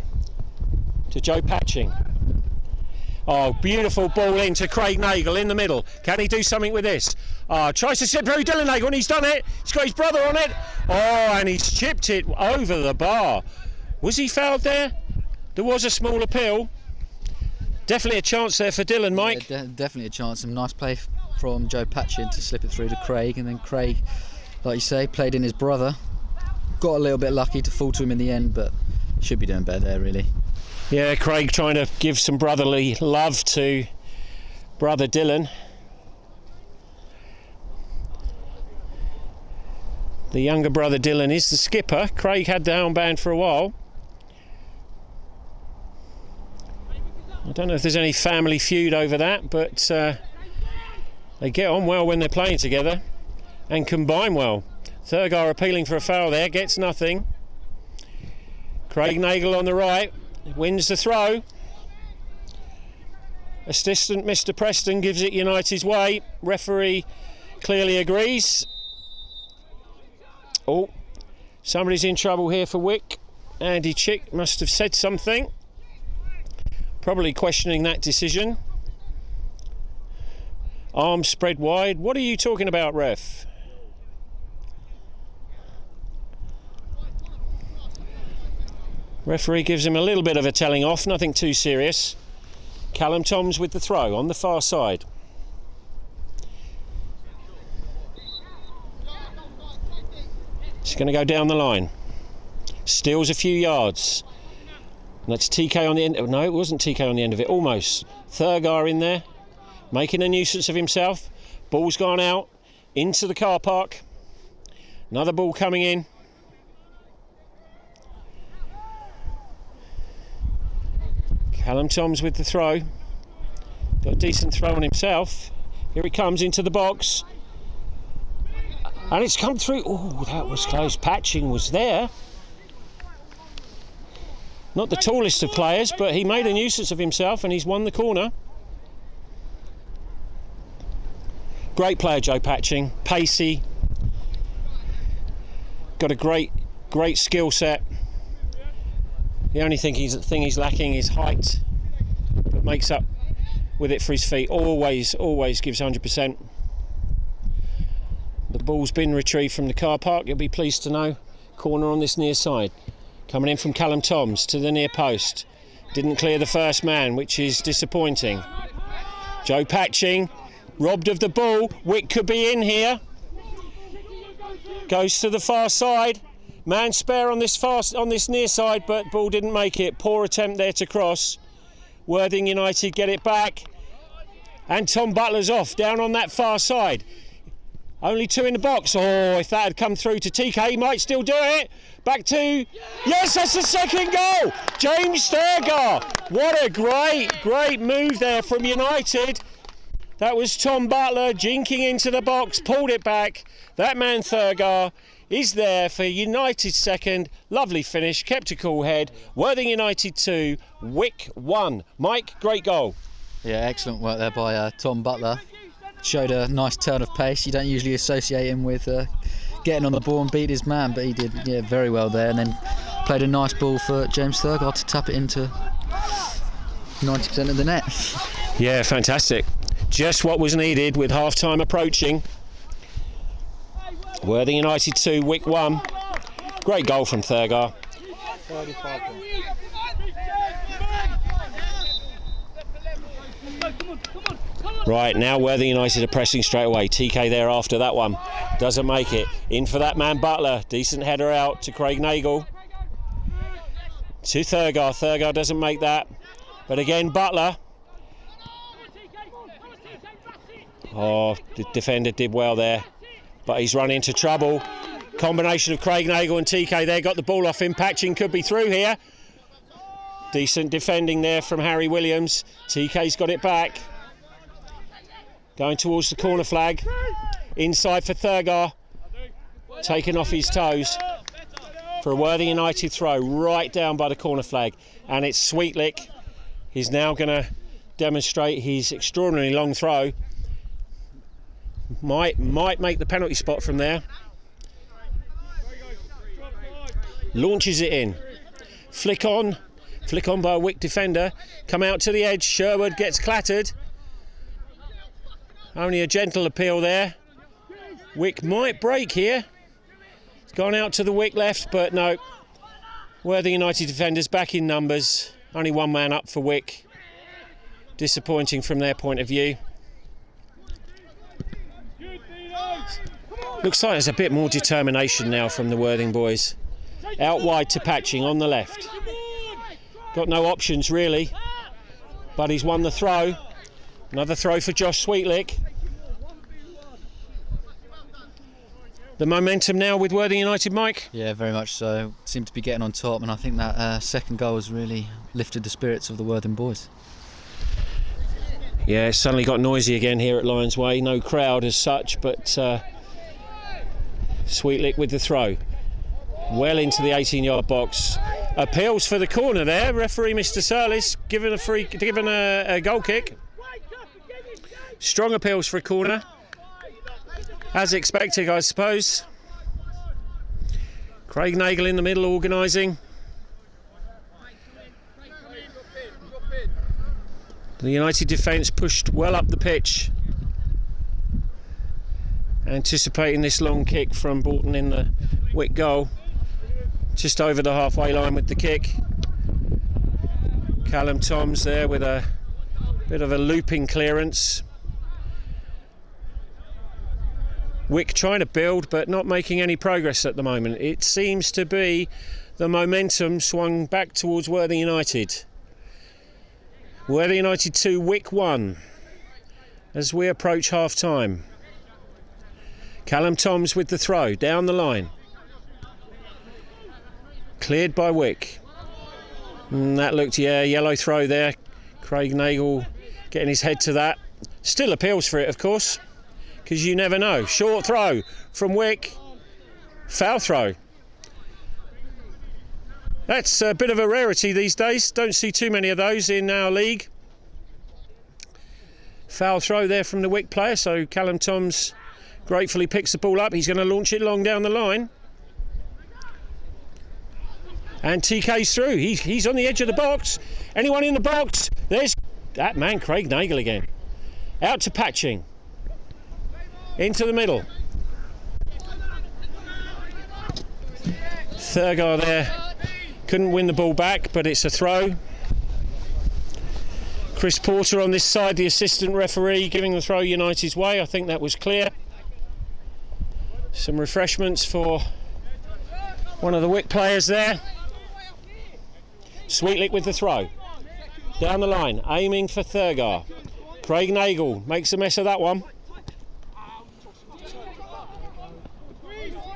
Speaker 1: to Joe Patching. Oh, beautiful ball into Craig Nagel in the middle. Can he do something with this? Tries to slip through Dylan Nagel, and he's done it. He's got his brother on it. Oh, and he's chipped it over the bar. Was he fouled there? There was a small appeal. Definitely a chance there for Dylan, Mike.
Speaker 2: Yeah, definitely a chance. Some nice play from Joe Patchin to slip it through to Craig, and then Craig like you say, played in his brother. Got a little bit lucky to fall to him in the end, but should be doing better there, really.
Speaker 1: Yeah, Craig trying to give some brotherly love to brother Dylan. The younger brother Dylan is the skipper. Craig had the armband for a while. I don't know if there's any family feud over that, but they get on well when they're playing together and combine well. Thurgar appealing for a foul there, gets nothing. Craig Nagle on the right, wins the throw. Assistant Mr. Preston gives it United's way. Referee clearly agrees. Oh, somebody's in trouble here for Wick. Andy Chick must have said something. Probably questioning that decision. Arms spread wide. What are you talking about, ref? Referee gives him a little bit of a telling off, nothing too serious. Callum Toms with the throw on the far side. It's going to go down the line. Steals a few yards. That's TK on the end. No, it wasn't TK on the end of it. Almost. Thurgar in there, making a nuisance of himself. Ball's gone out into the car park. Another ball coming in. Callum Toms with the throw. Got a decent throw on himself. Here it comes into the box. And it's come through. Oh, that was close. Patching was there. Not the tallest of players, but he made a nuisance of himself and he's won the corner. Great player, Joe Patching. Pacey. Got a great skill set. The only thing he's lacking is height, but makes up with it for his feet. Always gives 100%. The ball's been retrieved from the car park, you'll be pleased to know. Corner on this near side. Coming in from Callum Toms to the near post. Didn't clear the first man, which is disappointing. Joe Patching, robbed of the ball. Wick could be in here. Goes to the far side. Man spare on this near side, but ball didn't make it. Poor attempt there to cross. Worthing United get it back. And Tom Butler's off, down on that far side. Only two in the box. Oh, if that had come through to TK, he might still do it. Back to... Yes, that's the second goal! James Thurgar. What a great move there from United. That was Tom Butler jinking into the box, pulled it back. That man Thurgar is there for United second. Lovely finish, kept a cool head. Worthing United 2, Wick 1. Mike, great goal.
Speaker 2: Yeah, excellent work there by Tom Butler. Showed a nice turn of pace. You don't usually associate him with getting on the ball and beat his man, but he did very well there, and then played a nice ball for James Thurgar to tap it into 90% of the net.
Speaker 1: Yeah, fantastic. Just what was needed with half-time approaching. Worthing United 2, Wick 1. Great goal from Thurgar.
Speaker 2: 35 points.
Speaker 1: Right, now Worthing United are pressing straight away. TK there after that one. Doesn't make it. In for that man Butler. Decent header out to Craig Nagle. To Thurgar. Thurgar doesn't make that. But again, Butler. Oh, the defender did well there. But he's run into trouble. Combination of Craig Nagle and TK there. Got the ball off him. Patching could be through here. Decent defending there from Harry Williams. TK's got it back. Going towards the corner flag. Inside for Thurgar. Taken off his toes for a Worthing United throw right down by the corner flag. And it's Sweetlick. He's now going to demonstrate his extraordinarily long throw. Might make the penalty spot from there. Launches it in. Flick on by a Wick defender. Come out to the edge. Sherwood gets clattered. Only a gentle appeal there. Wick might break here. It's gone out to the Wick left, but no. Worthing United defenders back in numbers. Only one man up for Wick. Disappointing from their point of view. Looks like there's a bit more determination now from the Worthing boys. Out wide to Patching on the left. Got no options really, but he's won the throw. Another throw for Josh Sweetlick. The momentum now with Worthing United, Mike?
Speaker 2: Yeah, very much so. Seem to be getting on top, and I think that second goal has really lifted the spirits of the Worthing boys.
Speaker 1: Yeah, it's suddenly got noisy again here at Lions Way. No crowd as such, but Sweetlick with the throw. Well into the 18-yard box. Appeals for the corner there. Referee Mr. Surlis given a goal kick. Strong appeals for a corner. As expected, I suppose. Craig Nagle in the middle organising. The United defence pushed well up the pitch, anticipating this long kick from Bolton in the Wick goal. Just over the halfway line with the kick. Callum Toms there with a bit of a looping clearance. Wick trying to build but not making any progress at the moment. It seems to be the momentum swung back towards Worthing United. Worthing United 2, Wick 1 as we approach half time. Callum Toms with the throw down the line. Cleared by Wick. That looked, yellow throw there. Craig Nagle getting his head to that. Still appeals for it, of course, because you never know. Short throw from Wick. Foul throw. That's a bit of a rarity these days. Don't see too many of those in our league. Foul throw there from the Wick player, so Callum Toms gratefully picks the ball up. He's going to launch it long down the line. And TK's through. He's on the edge of the box. Anyone in the box? There's that man, Craig Nagle again. Out to Patching. Into the middle. Thurgar there. Couldn't win the ball back, but it's a throw. Chris Porter on this side, the assistant referee, giving the throw United's way. I think that was clear. Some refreshments for one of the Wick players there. Sweetlick with the throw. Down the line, aiming for Thurgar. Craig Nagle makes a mess of that one.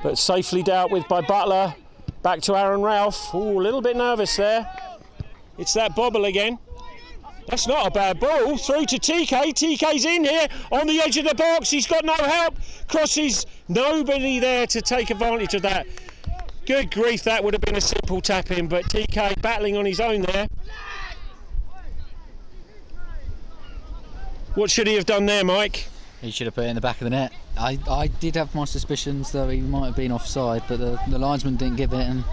Speaker 1: But safely dealt with by Butler. Back to Aaron Ralph. Ooh, a little bit nervous there. It's that bobble again. That's not a bad ball. Through to TK. TK's in here on the edge of the box. He's got no help. Crosses. Nobody there to take advantage of that. Good grief, that would have been a simple tap in, but TK battling on his own there. What should he have done there, Mike?
Speaker 2: He should have put it in the back of the net. I did have my suspicions that he might have been offside, but the linesman didn't give it, and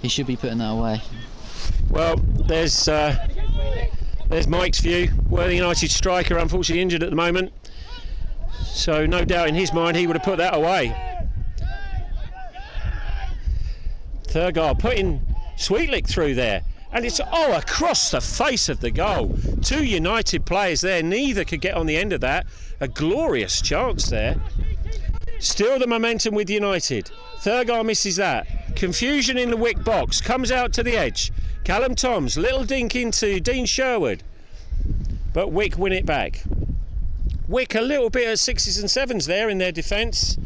Speaker 2: he should be putting that away.
Speaker 1: Well, there's Mike's view. Worthing United striker, unfortunately injured at the moment, so no doubt in his mind he would have put that away. Thurgar putting Sweetlick through there, and it's across the face of the goal. Two United players there, neither could get on the end of that. A glorious chance there. Still the momentum with United. Thurgar misses that. Confusion in the Wick box, comes out to the edge. Callum Toms, little dink into Dean Sherwood, but Wick win it back. Wick a little bit at 6s and 7s there in their defence.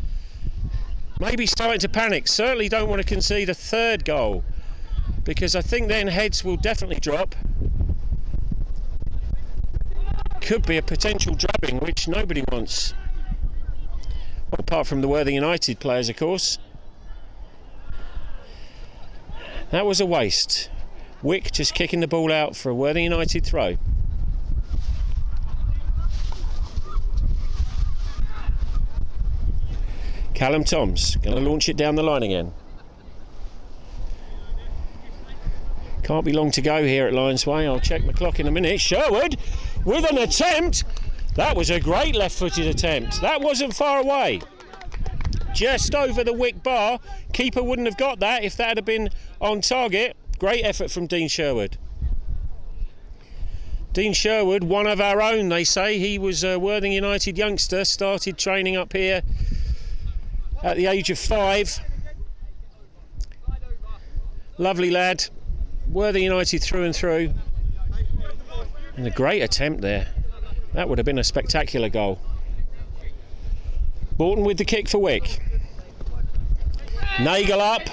Speaker 1: Maybe starting to panic. Certainly don't want to concede a third goal, because I think then heads will definitely drop. Could be a potential drubbing, which nobody wants. Well, apart from the Worthing United players, of course. That was a waste. Wick just kicking the ball out for a Worthing United throw. Callum Toms going to launch it down the line again. Can't be long to go here at Lions Way. I'll check my clock in a minute. Sherwood with an attempt. That was a great left-footed attempt. That wasn't far away. Just over the Wick bar. Keeper wouldn't have got that if that had been on target. Great effort from Dean Sherwood. Dean Sherwood, one of our own, they say. He was a Worthing United youngster, started training up here at the age of 5. Lovely lad. Worthing United through and through. And a great attempt there. That would have been a spectacular goal. Borton with the kick for Wick. Nagel up.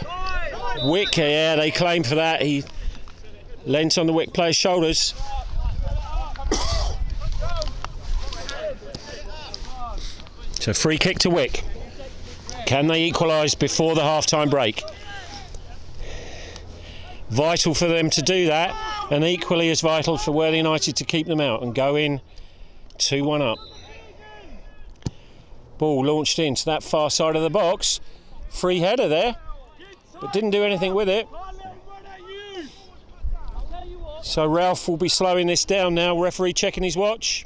Speaker 1: Wick, yeah, they claim for that. He leant on the Wick player's shoulders. So free kick to Wick. Can they equalise before the half-time break? Vital for them to do that, and equally as vital for Worthing United to keep them out and go in 2-1 up. Ball launched into that far side of the box. Free header there, but didn't do anything with it. So Ralph will be slowing this down now. Referee checking his watch.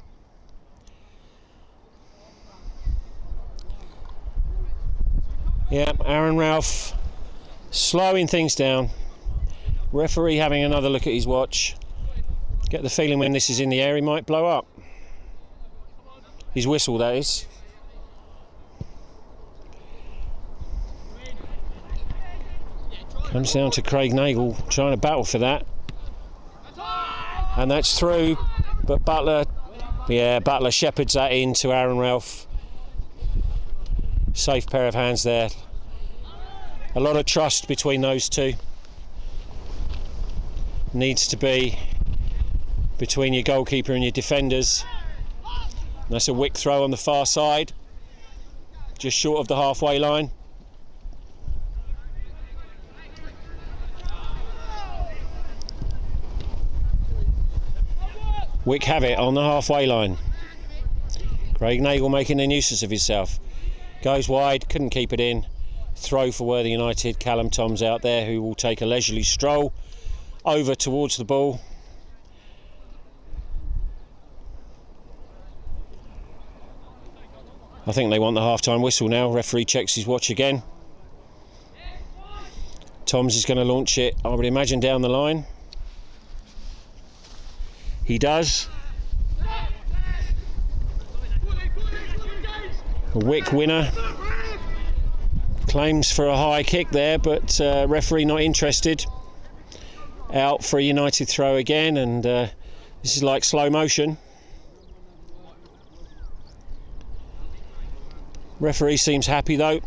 Speaker 1: Yeah, Aaron Ralph slowing things down. Referee having another look at his watch. Get the feeling when this is in the air he might blow up. His whistle, that is. Comes down to Craig Nagel trying to battle for that. And that's through, but Butler shepherds that in to Aaron Ralph. Safe pair of hands there. A lot of trust between those two. Needs to be between your goalkeeper and your defenders. And that's a Wick throw on the far side, just short of the halfway line. Wick have it on the halfway line. Craig Nagel making a nuisance of himself. Goes wide, couldn't keep it in. Throw for Worthing United. Callum Toms out there, who will take a leisurely stroll over towards the ball. I think they want the half-time whistle now. Referee checks his watch again. Toms is going to launch it, I would imagine, down the line. He does. A Wick winner. Claims for a high kick there, but referee not interested. Out for a United throw again, and this is like slow motion. Referee seems happy though.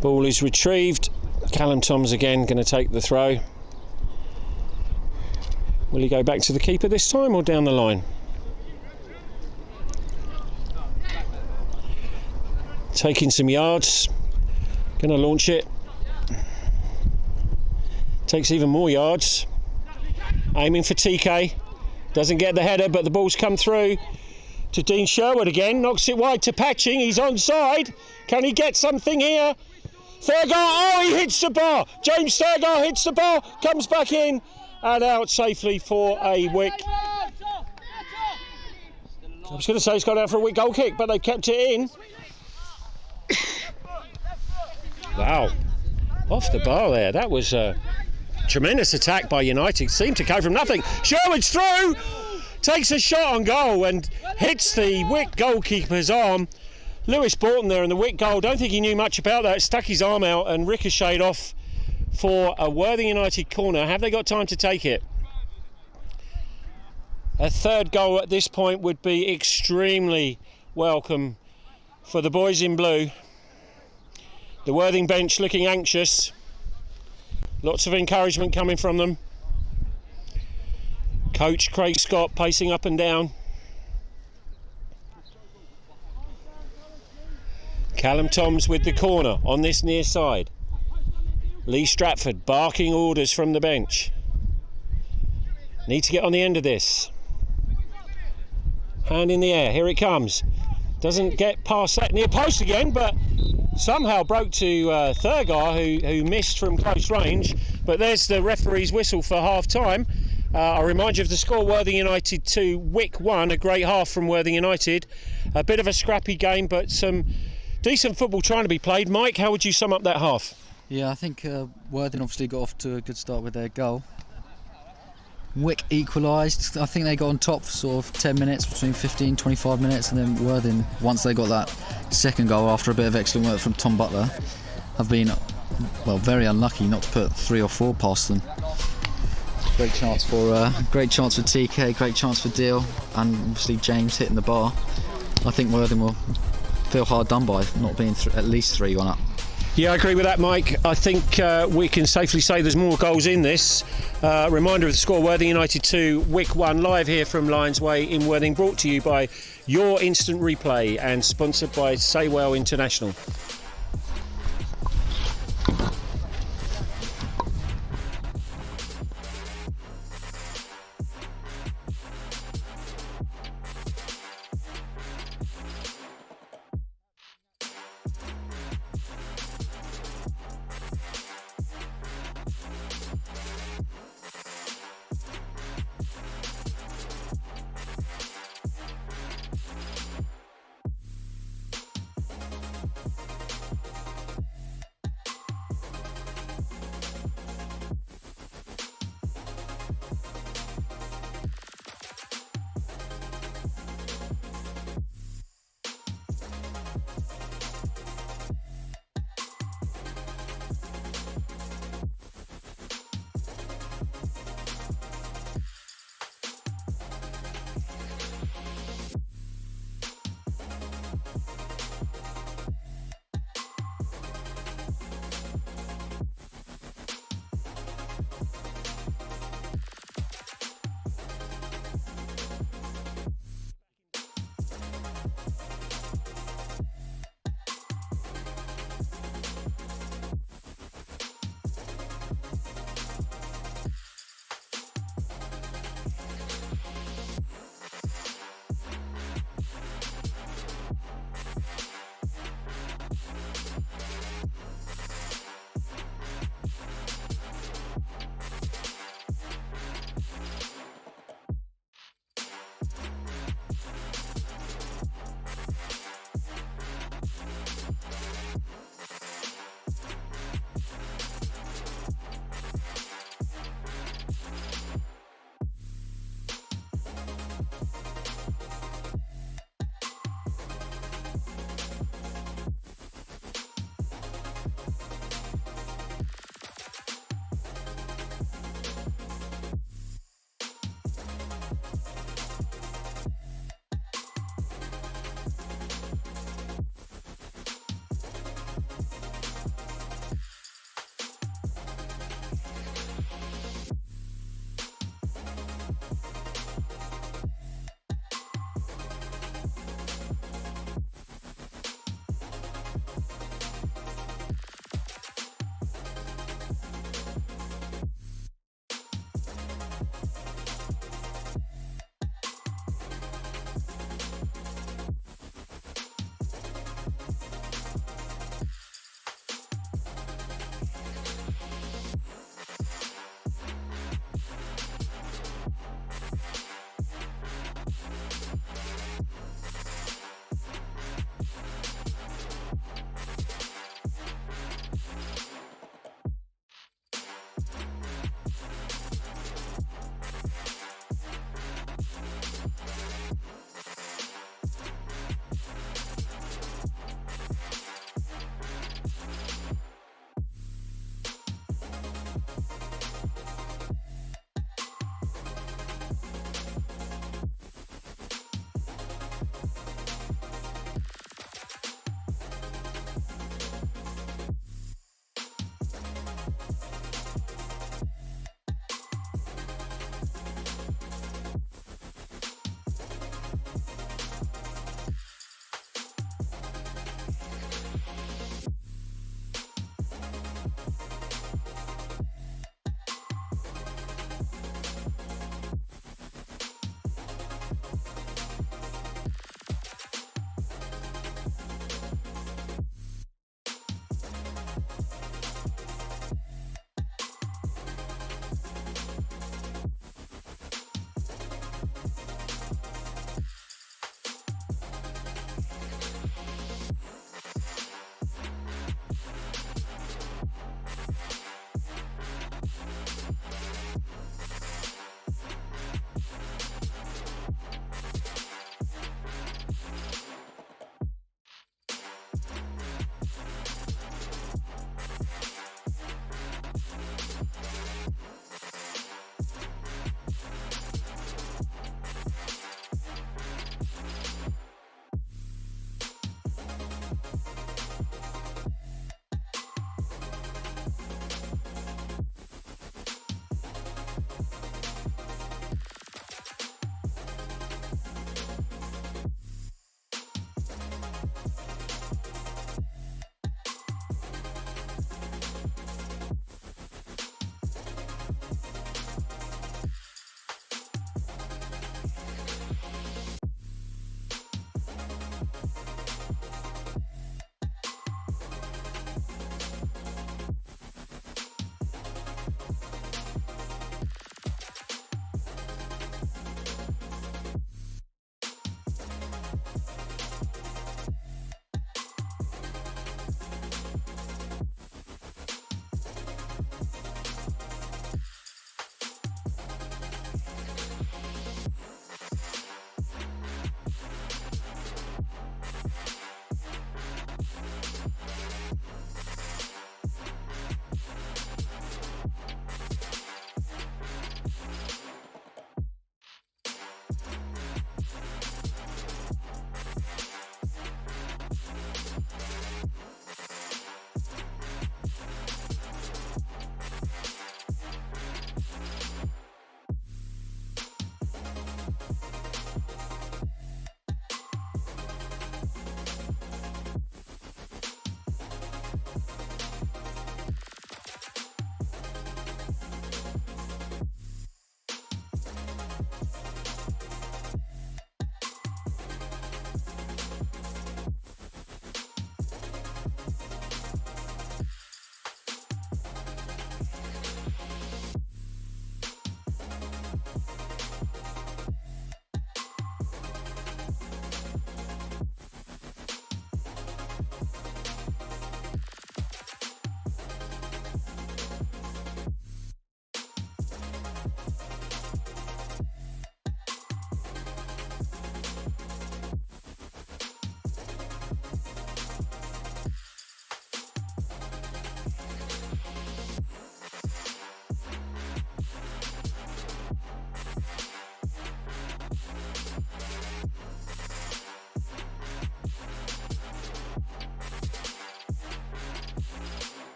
Speaker 1: Ball is retrieved. Callum Toms again going to take the throw. Will he go back to the keeper this time or down the line? Taking some yards. Going to launch it. Takes even more yards. Aiming for TK. Doesn't get the header, but the ball's come through to Dean Sherwood again. Knocks it wide to Patching. He's onside. Can he get something here? Thurgar, oh, he hits the bar. James Thurgar hits the bar, comes back in and out safely for a Wick. I was going to say it's gone out for a Wick goal kick, but they kept it in. Wow, off the bar there. That was a tremendous attack by United. Seemed to go from nothing. Sherwood's through, takes a shot on goal and hits the Wick goalkeeper's arm. Lewis Borton there in the Wick goal, don't think he knew much about that, stuck his arm out and ricocheted off for a Worthing United corner. Have they got time to take it? A third goal at this point would be extremely welcome for the boys in blue. The Worthing bench looking anxious. Lots of encouragement coming from them. Coach Craig Scott pacing up and down. Callum Toms with the corner on this near side. Lee Stratford barking orders from the bench. Need to get on the end of this. Hand in the air, here it comes. Doesn't get past that near post again, but somehow broke to Thurgar, who missed from close range. But there's the referee's whistle for half-time. I'll remind you of the score: Worthing United 2, Wick 1. A great half from Worthing United. A bit of a scrappy game, but some decent football trying to be played. Mike, how would you sum up that half?
Speaker 2: Yeah, I think Worthing obviously got off to a good start with their goal. Wick equalised. I think they got on top for sort of 10 minutes, between 15-25 minutes, and then Worthing, once they got that second goal after a bit of excellent work from Tom Butler, have been, well, very unlucky not to put 3 or 4 past them. Great chance for TK, great chance for Deal, and obviously James hitting the bar. I think Worthing will feel hard done by not being at least 3-1 up.
Speaker 1: Yeah, I agree with that, Mike. I think we can safely say there's more goals in this. Reminder of the score: Worthing United 2, Wick 1. Live here from Lions Way in Worthing, brought to you by Your Instant Replay and sponsored by Saywell International.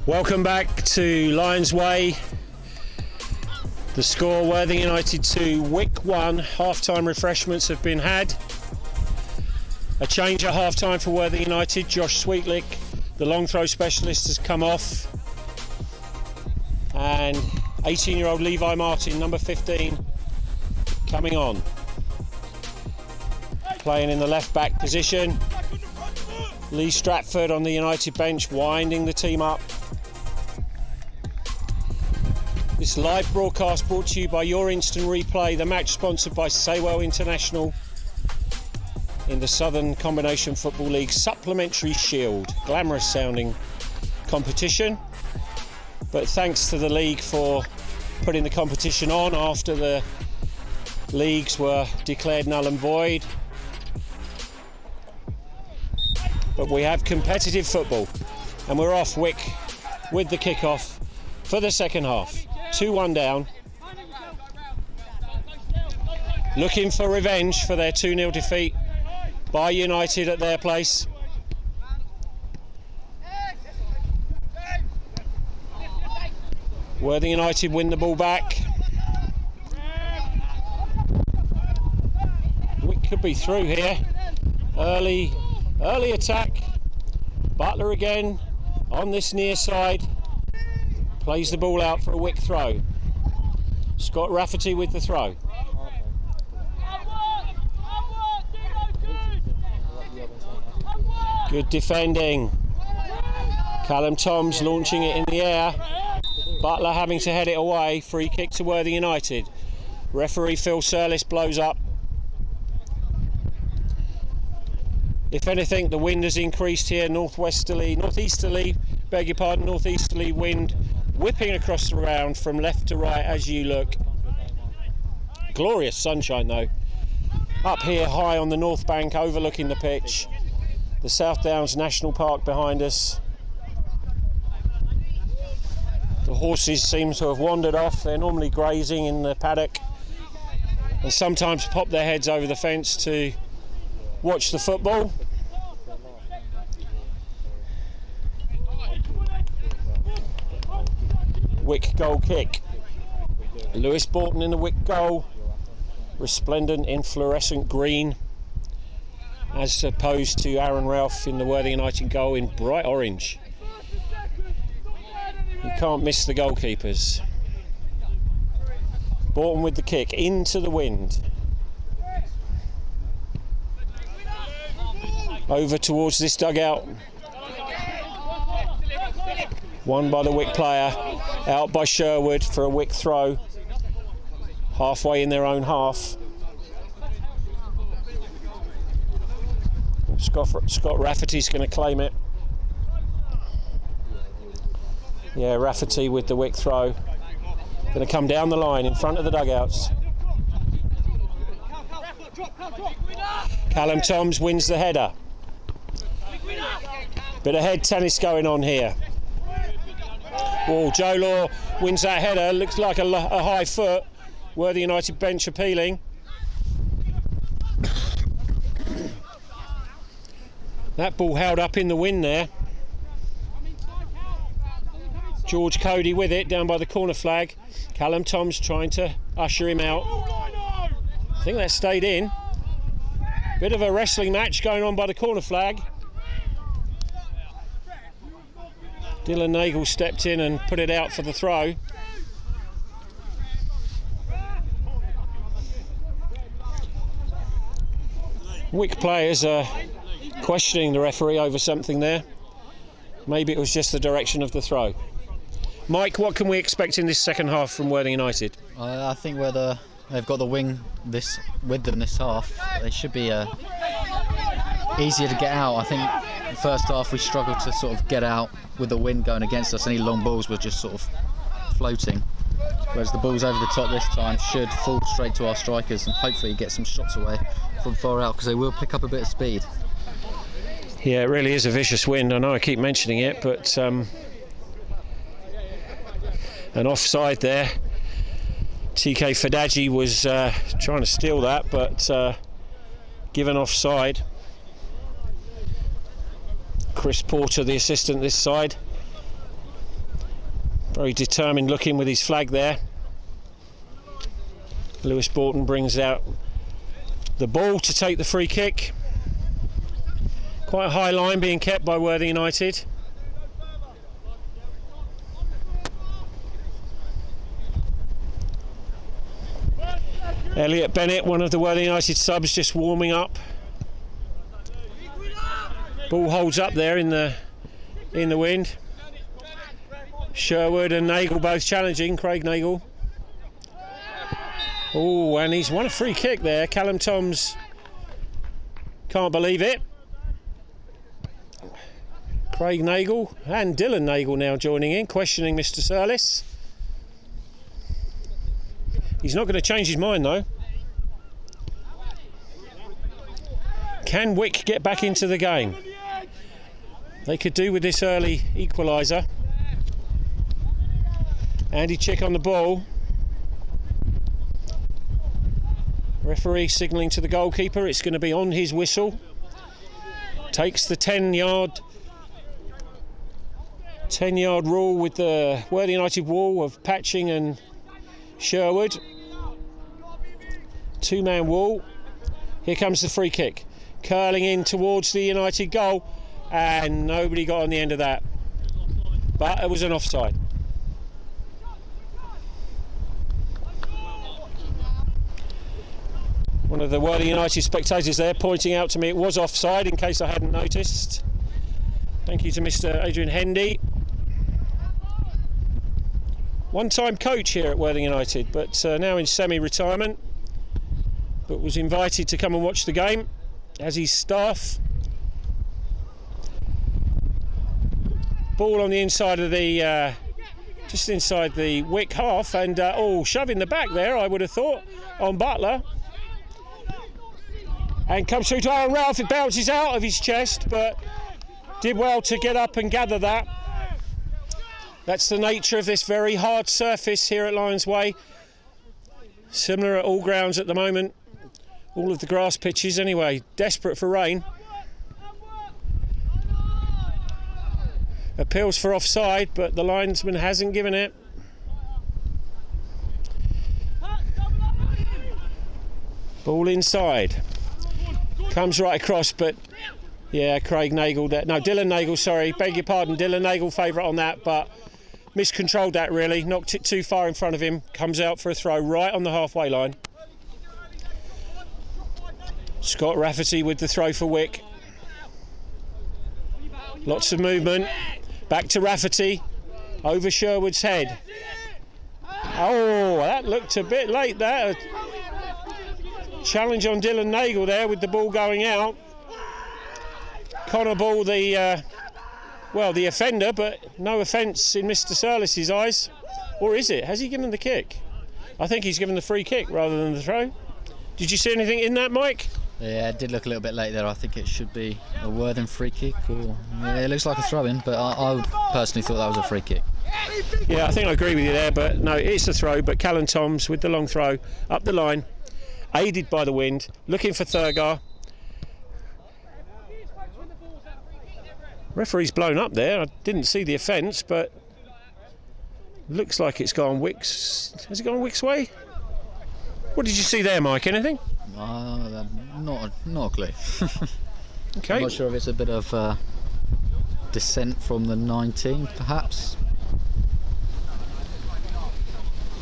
Speaker 1: Welcome back to Lions Way. The score, Worthing United 2, Wick 1. Half-time refreshments have been had. A change at half-time for Worthing United. Josh Sweetlick, the long throw specialist, has come off. And 18-year-old Levi Martin, number 15, coming on. Playing in the left-back position. Lee Stratford on the United bench, winding the team up. This live broadcast brought to you by Your Instant Replay, the match sponsored by Saywell International in the Southern Combination Football League Supplementary Shield. Glamorous sounding competition, but thanks to the league for putting the competition on after the leagues were declared null and void. But we have competitive football, and we're off. Wick with the kickoff for the second half. 2-1 down. Looking for revenge for their 2-0 defeat by United at their place. Worthing United win the ball back. Wick could be through here. Early attack. Butler again on this near side. Plays the ball out for a Wick throw. Scott Rafferty with the throw. Good defending. Callum Toms launching it in the air. Butler having to head it away. Free kick to Worthing United. Referee Phil Surlis blows up. If anything, the wind has increased here. Northeasterly wind whipping across the ground from left to right as you look. Glorious sunshine though. Up here high on the north bank overlooking the pitch. The South Downs National Park behind us. The horses seem to have wandered off. They're normally grazing in the paddock and sometimes pop their heads over the fence to watch the football. Wick goal kick. Lewis Borton in the Wick goal, resplendent in fluorescent green, as opposed to Aaron Ralph in the Worthing United goal in bright orange. You can't miss the goalkeepers. Borton with the kick into the wind. Over towards this dugout. Won by the Wick player, out by Sherwood for a Wick throw, halfway in their own half. Scott Rafferty's going to claim it. Yeah, Rafferty with the Wick throw. Going to come down the line in front of the dugouts. Callum Toms wins the header. Bit of head tennis going on here. Oh, Joe Law wins that header. Looks like a high foot. Worthing United bench appealing. That ball held up in the wind there. George Cody with it down by the corner flag. Callum Toms trying to usher him out. I think that stayed in. Bit of a wrestling match going on by the corner flag. Dylan Nagel stepped in and put it out for the throw. Wick players are questioning the referee over something there. Maybe it was just the direction of the throw. Mike, what can we expect in this second half from Worthing United?
Speaker 2: I think whether they've got the wing with them this half, they should be easier to get out. I think the first half we struggled to sort of get out with the wind going against us. Any long balls were just sort of floating, whereas the balls over the top this time should fall straight to our strikers and hopefully get some shots away from far out, because they will pick up a bit of speed.
Speaker 1: Yeah, it really is a vicious wind. I know I keep mentioning it, but an offside there. TK Fadaji was trying to steal that, but given offside. Chris Porter, the assistant this side, Very determined looking with his flag there. Lewis Borton brings out the ball to take the free kick. Quite a high line being kept by Worthing United. Elliot Bennett, one of the Worthing United subs, just warming up. Ball holds up there in the wind. Sherwood and Nagel both challenging, Craig Nagel. Oh, and he's won a free kick there. Callum Toms can't believe it. Craig Nagel and Dylan Nagel now joining in, questioning Mr. Surlis. He's not going to change his mind though. Can Wick get back into the game? They could do with this early equaliser. Andy Chick on the ball. Referee signalling to the goalkeeper. It's going to be on his whistle. Takes the 10-yard rule with the Worthing United wall of Patching and Sherwood. Two-man wall. Here comes the free kick. Curling in towards the United goal, and nobody got on the end of that. But it was an offside. One of the Worthing United spectators there pointing out to me it was offside in case I hadn't noticed. Thank you to Mr. Adrian Hendy. One-time coach here at Worthing United, but now in semi-retirement, but was invited to come and watch the game as his staff. Ball on the inside of the, just inside the Wick half, and shoving the back there, I would have thought, on Butler. And comes through to Aaron Ralph. It bounces out of his chest, but did well to get up and gather that. That's the nature of this very hard surface here at Lions Way. Similar at all grounds at the moment. All of the grass pitches anyway. Desperate for rain. Appeals for offside, but the linesman hasn't given it. Ball inside. Comes right across, but yeah, Craig Nagel, Dylan Nagel, sorry, beg your pardon, Dylan Nagel favourite on that, but miscontrolled that really, knocked it too far in front of him, comes out for a throw right on the halfway line. Scott Rafferty with the throw for Wick. Lots of movement, back to Rafferty, over Sherwood's head. Oh, that looked a bit late, that. Challenge on Dylan Nagel there with the ball going out. Connor Ball, the offender, but no offence in Mr. Surlis's eyes. Or is it? Has he given the kick? I think he's given the free kick rather than the throw. Did you see anything in that, Mike?
Speaker 2: Yeah, it did look a little bit late there. I think it should be a Worthing free kick, or yeah, it looks like a throw-in, but I personally thought that was a free kick.
Speaker 1: Yeah, I think I agree with you there, but no, it's a throw, but Callum Toms with the long throw up the line. Aided by the wind, looking for Thurgar. Referee's blown up there. I didn't see the offence, but looks like it's gone Wick's. Has it gone Wick's way? What did you see there, Mike? Anything?
Speaker 2: Not a clue.
Speaker 1: Okay.
Speaker 2: I'm not sure if it's a bit of dissent from the 19, perhaps.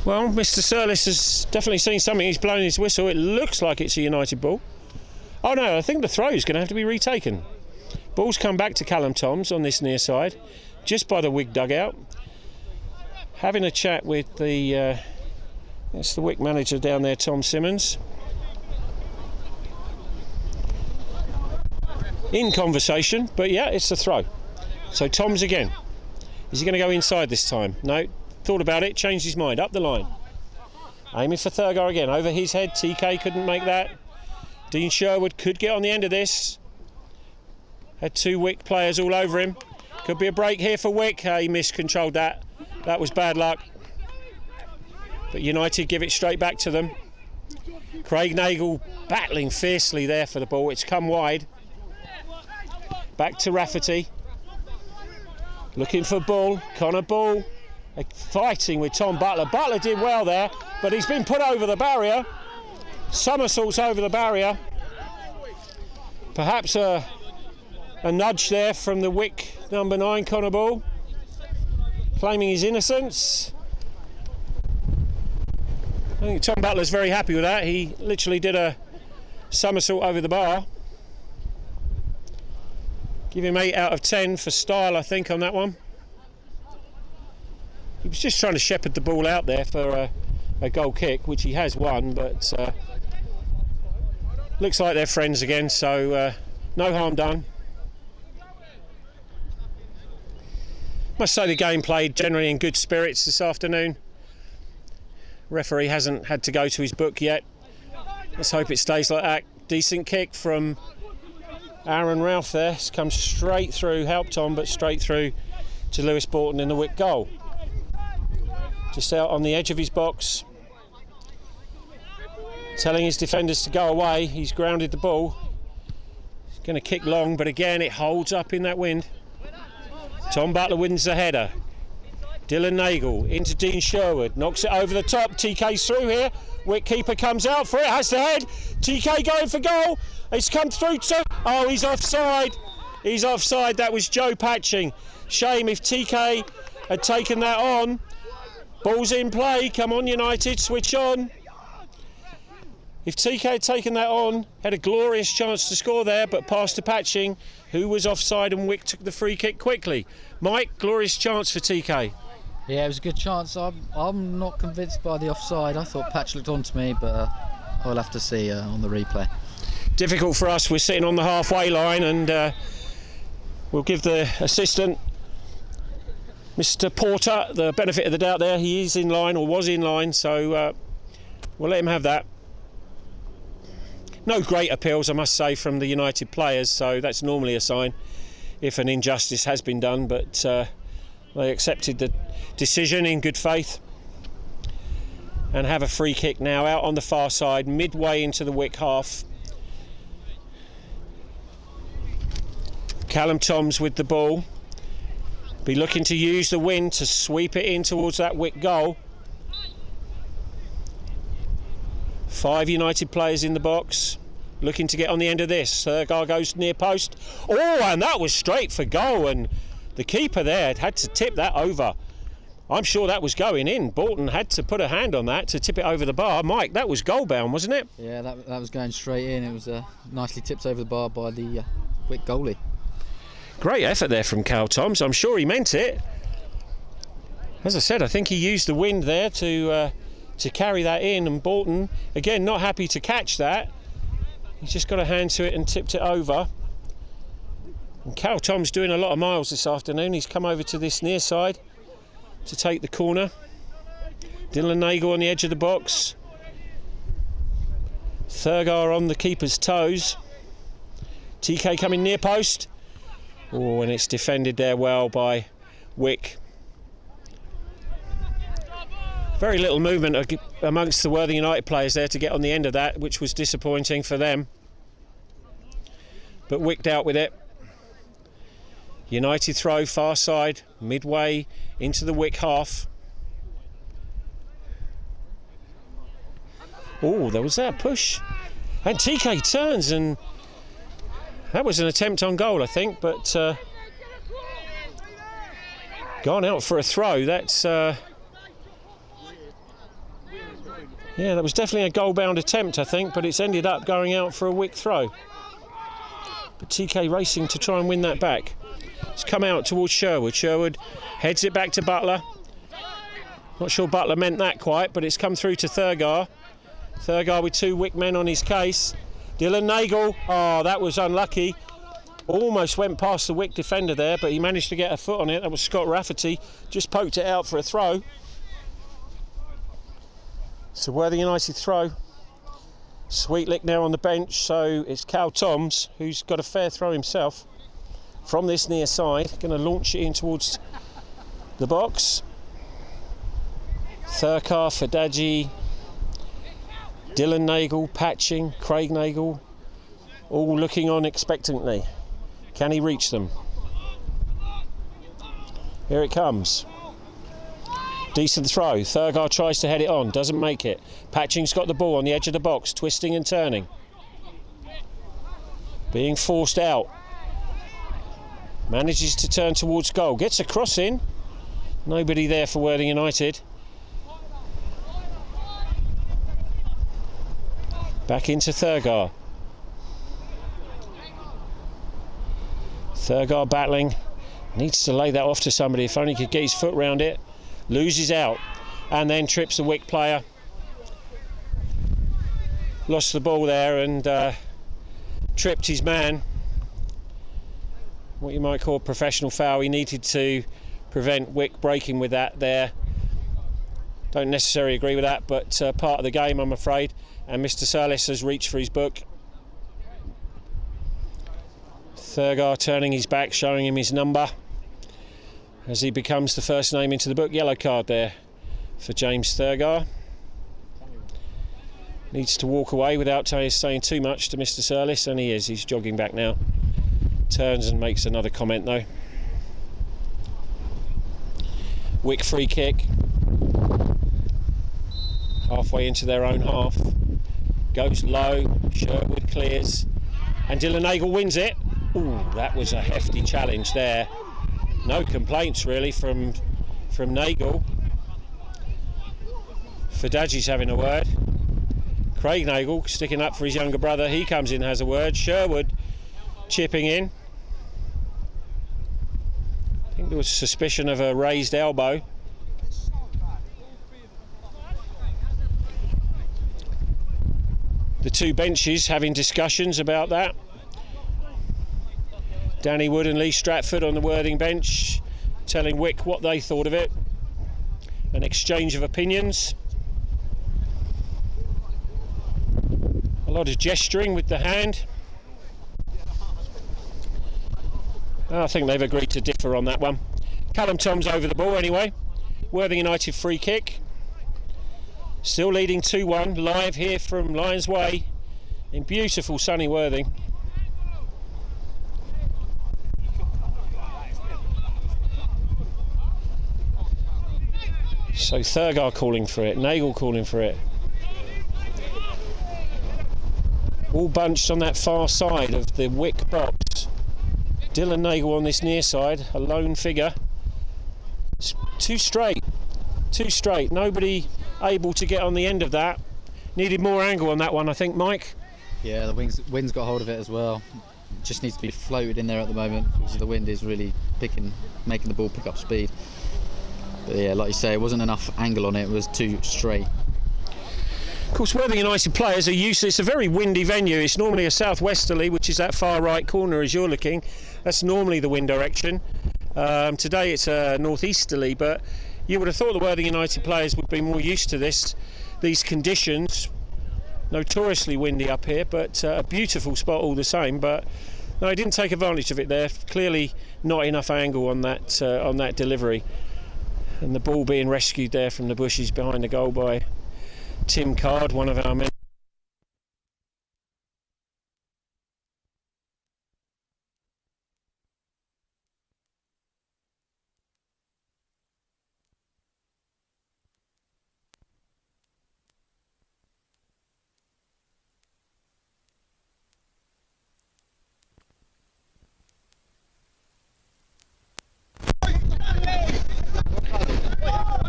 Speaker 1: Well, Mr. Surlis has definitely seen something. He's blown his whistle. It looks like it's a United ball. Oh no, I think the throw is going to have to be retaken. Ball's come back to Callum Toms on this near side, just by the Wick dugout. Having a chat with the Wick manager down there, Tom Simmons. In conversation, but yeah, it's the throw. So Toms again. Is he going to go inside this time? No. Thought about it, changed his mind, up the line. Aiming for Thurgar again, over his head, TK couldn't make that. Dean Sherwood could get on the end of this. Had two Wick players all over him. Could be a break here for Wick. He miscontrolled that. That was bad luck. But United give it straight back to them. Craig Nagel battling fiercely there for the ball. It's come wide. Back to Rafferty. Looking for Ball. Connor Ball. fighting with Tom Butler. Butler did well there, but he's been put over the barrier. Somersaults over the barrier. Perhaps a nudge there from the Wick number 9, Connor Ball, claiming his innocence. I think Tom Butler's very happy with that. He literally did a somersault over the bar. Give him 8 out of 10 for style, I think, on that one. He was just trying to shepherd the ball out there for a goal kick, which he has won, but looks like they're friends again, so no harm done. Must say the game played generally in good spirits this afternoon. Referee hasn't had to go to his book yet. Let's hope it stays like that. Decent kick from Aaron Ralph there. It's come straight through, helped on, but straight through to Lewis Borton in the Wick goal. Just out on the edge of his box, telling his defenders to go away. He's grounded the ball. He's going to kick long, but again it holds up in that wind. Tom Butler wins the header. Dylan Nagel into Dean Sherwood, knocks it over the top. TK's through here. Wick keeper comes out for it, has the head. TK going for goal. It's come through to... Oh, he's offside. He's offside. That was Joe Patching. Shame if TK had taken that on. Ball's in play. Come on, United, switch on. If TK had taken that on, had a glorious chance to score there, but passed to Patching, who was offside, and Wick took the free kick quickly. Mike, glorious chance for TK.
Speaker 2: Yeah, it was a good chance. I'm not convinced by the offside. I thought Patch looked on to me, but I'll have to see on the replay.
Speaker 1: Difficult for us. We're sitting on the halfway line, and we'll give the assistant, Mr. Porter, the benefit of the doubt there. He is in line, or was in line, so we'll let him have that. No great appeals, I must say, from the United players, so that's normally a sign if an injustice has been done, but they accepted the decision in good faith and have a free kick now out on the far side, midway into the Wick half. Callum Toms with the ball. Be looking to use the wind to sweep it in towards that Wick goal. 5 United players in the box, looking to get on the end of this. Thurgar goes near post. Oh, and that was straight for goal, and the keeper there had to tip that over. I'm sure that was going in. Bolton had to put a hand on that to tip it over the bar. Mike, that was goal bound, wasn't it?
Speaker 2: Yeah, that was going straight in. It was nicely tipped over the bar by the Wick goalie.
Speaker 1: Great effort there from Cal Toms. I'm sure he meant it. As I said, I think he used the wind there to carry that in, and Bolton, again, not happy to catch that. He's just got a hand to it and tipped it over. And Cal Tom's doing a lot of miles this afternoon. He's come over to this near side to take the corner. Dylan Nagel on the edge of the box. Thurgar on the keeper's toes. TK coming near post. Oh, and it's defended there well by Wick. Very little movement amongst the Worthing United players there to get on the end of that, which was disappointing for them. But Wick dealt with it. United throw far side, midway into the Wick half. Oh, there was that push. And TK turns, and that was an attempt on goal, I think, but gone out for a throw. That's... yeah, that was definitely a goal-bound attempt, I think, but it's ended up going out for a Wick throw. But TK racing to try and win that back. It's come out towards Sherwood. Sherwood heads it back to Butler. Not sure Butler meant that quite, but it's come through to Thurgar. Thurgar with 2 Wick men on his case. Dylan Nagel, oh, that was unlucky. Almost went past the Wick defender there, but he managed to get a foot on it. That was Scott Rafferty. Just poked it out for a throw. So Worthing United throw. Sweetlick now on the bench, so it's Cal Toms, who's got a fair throw himself from this near side. Going to launch it in towards the box. Thurgar, Fadaji, Dylan Nagel, Patching, Craig Nagel, all looking on expectantly. Can he reach them? Here it comes. Decent throw. Thurgar tries to head it on, doesn't make it. Patching's got the ball on the edge of the box, twisting and turning. Being forced out. Manages to turn towards goal. Gets a cross in. Nobody there for Worthing United. Back into Thurgar. Thurgar battling. Needs to lay that off to somebody. If only he could get his foot round it. Loses out. And then trips the Wick player. Lost the ball there and tripped his man. What you might call a professional foul. He needed to prevent Wick breaking with that there. Don't necessarily agree with that, but part of the game, I'm afraid. And Mr. Surlis has reached for his book. Thurgar turning his back, showing him his number as he becomes the first name into the book. Yellow card there for James Thurgar. Needs to walk away without saying too much to Mr. Surlis, and he is. He's jogging back now. Turns and makes another comment though. Wick free kick. Halfway into their own half. Goes low. Sherwood clears. And Dylan Nagel wins it. Ooh, that was a hefty challenge there. No complaints really from Nagel. Fadaji's having a word. Craig Nagel sticking up for his younger brother. He comes in and has a word. Sherwood chipping in. I think there was suspicion of a raised elbow. The two benches having discussions about that. Danny Wood and Lee Stratford on the Worthing bench telling Wick what they thought of it. An exchange of opinions. A lot of gesturing with the hand. I think they've agreed to differ on that one. Callum Tom's over the ball anyway. Worthing United free kick. Still leading 2-1, live here from Lions Way in beautiful sunny Worthing. So Thurgar calling for it, Nagel calling for it. All bunched on that far side of the Wick box. Dylan Nagel on this near side, a lone figure. It's too straight. Nobody able to get on the end of that. Needed more angle on that one, I think, Mike.
Speaker 2: Yeah, the wind's got hold of it as well. Just needs to be floated in there at the moment because the wind is really making the ball pick up speed. But yeah, like you say, it wasn't enough angle on it. It was too straight.
Speaker 1: Of course, Worthing United players are used to, it's a very windy venue. It's normally a southwesterly, which is that far right corner as you're looking. That's normally the wind direction. Today it's a northeasterly, but you would have thought the Worthing United players would be more used to these conditions. Notoriously windy up here, but a beautiful spot all the same. But no, he didn't take advantage of it there. Clearly not enough angle on that delivery. And the ball being rescued there from the bushes behind the goal by Tim Card, one of our men.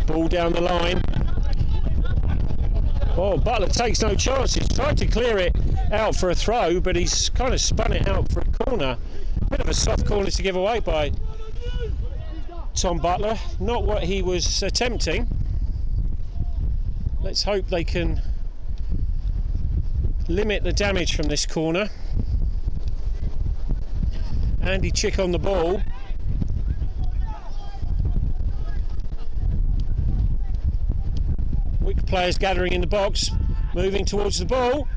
Speaker 1: Ball down the line. Oh, Butler takes no chances. Tried to clear it out for a throw, but he's kind of spun it out for a corner. Bit of a soft corner to give away by Tom Butler. Not what he was attempting. Let's hope they can limit the damage from this corner. Andy Chick on the ball. Wick players gathering in the box, moving towards the ball.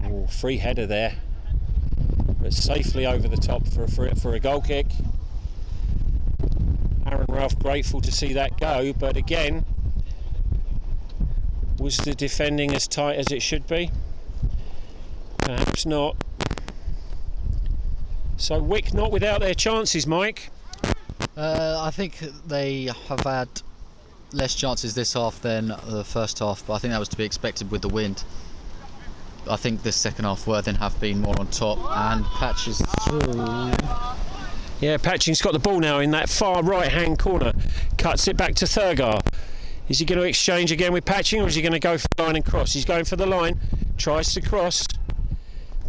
Speaker 1: Oh, free header there, but safely over the top for a goal kick. Aaron Ralph grateful to see that go, but again, was the defending as tight as it should be? Perhaps not. So Wick not without their chances, Mike.
Speaker 2: I think they have had less chances this half than the first half, but I think that was to be expected with the wind. I think this second half Worthing have been more on top, and Patch is through.
Speaker 1: Yeah, Patching's got the ball now in that far right hand corner, cuts it back to Thurgar. Is he going to exchange again with Patching, or is he going to go for the line and cross? He's going for the line, tries to cross,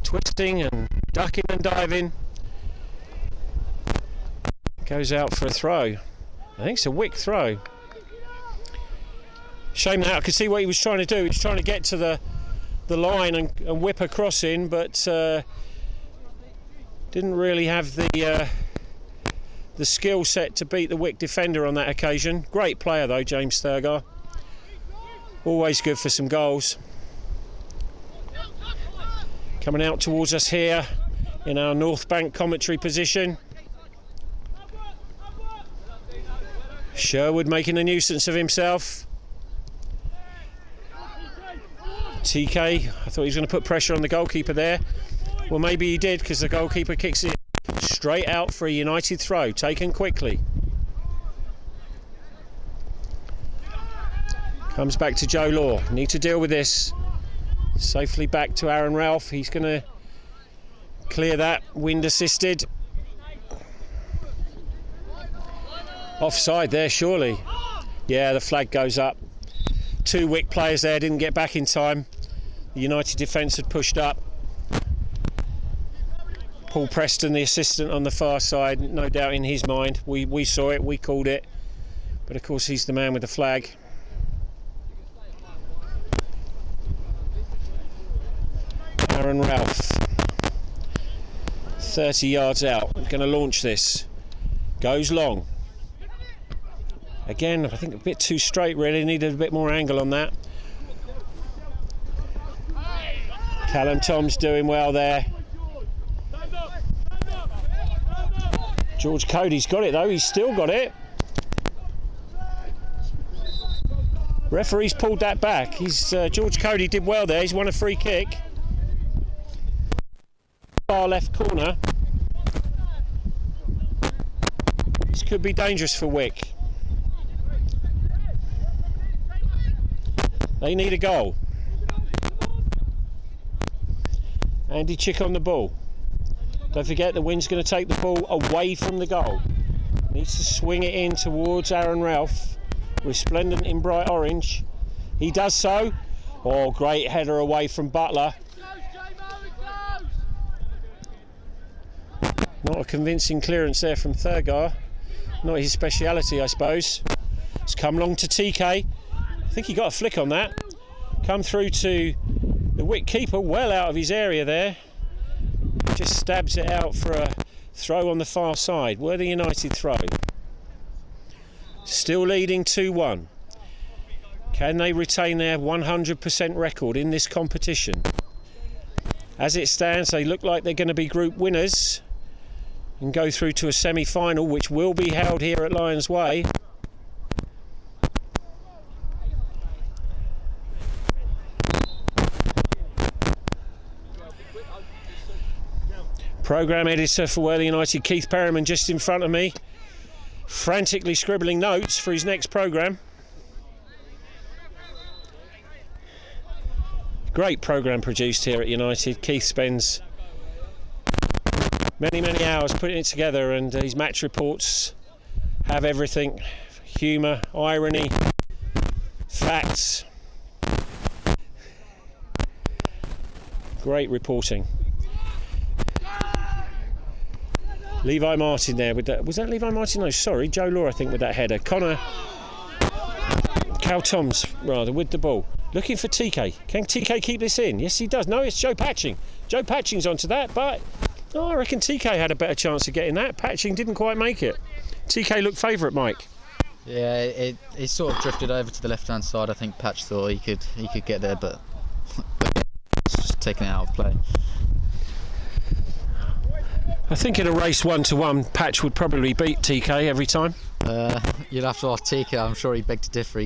Speaker 1: twisting and ducking and diving. Goes out for a throw. I think it's a Wick throw. Shame that I could see what he was trying to do. He was trying to get to the line and whip a cross in, but didn't really have the skill set to beat the Wick defender on that occasion. Great player though, James Thurgar. Always good for some goals. Coming out towards us here in our North Bank commentary position. Sherwood making a nuisance of himself. TK, I thought he was going to put pressure on the goalkeeper there. Well, maybe he did, because the goalkeeper kicks it straight out for a United throw, taken quickly. Comes back to Joe Law. Need to deal with this. Safely back to Aaron Ralph. He's going to clear that, wind assisted. Offside there, surely. Yeah, the flag goes up. Two Wick players there didn't get back in time. The United defence had pushed up. Paul Preston, the assistant on the far side, no doubt in his mind. We saw it, we called it. But of course he's the man with the flag. Aaron Ralph. 30 yards out. Going to launch this. Goes long. Again, I think a bit too straight really, needed a bit more angle on that. Callum Tom's doing well there. George Cody's got it though, he's still got it. Referee's pulled that back. George Cody did well there, he's won a free kick. Far left corner. This could be dangerous for Wick. They need a goal. Andy Chick on the ball. Don't forget the wind's going to take the ball away from the goal. Needs to swing it in towards Aaron Ralph. Resplendent in bright orange. He does so. Oh, great header away from Butler. Not a convincing clearance there from Thurgar. Not his speciality, I suppose. It's come long to TK. I think he got a flick on that. Come through to the Wick keeper, well out of his area there. Just stabs it out for a throw on the far side. Worthing United throw. Still leading 2-1. Can they retain their 100% record in this competition? As it stands, they look like they're going to be group winners and go through to a semi-final, which will be held here at Lions Way. Programme editor for Worthing United, Keith Perriman, just in front of me, frantically scribbling notes for his next programme. Great programme produced here at United. Keith spends many hours putting it together, and his match reports have everything: humour, irony, facts. Great reporting. Levi Martin there with that. Was that Levi Martin? No, sorry, Joe Law, I think, with that header. Connor Cal Toms, rather, with the ball. Looking for TK. Can TK keep this in? Yes, he does. No, it's Joe Patching. Joe Patching's onto that, but I reckon TK had a better chance of getting that. Patching didn't quite make it. TK looked favourite, Mike.
Speaker 2: Yeah, it sort of drifted over to the left-hand side. I think Patch thought he could get there, but it's just taking it out of play.
Speaker 1: I think in a race 1-to-1, Patch would probably beat TK every time.
Speaker 2: You'll have to ask TK, I'm sure he'd beg to differ.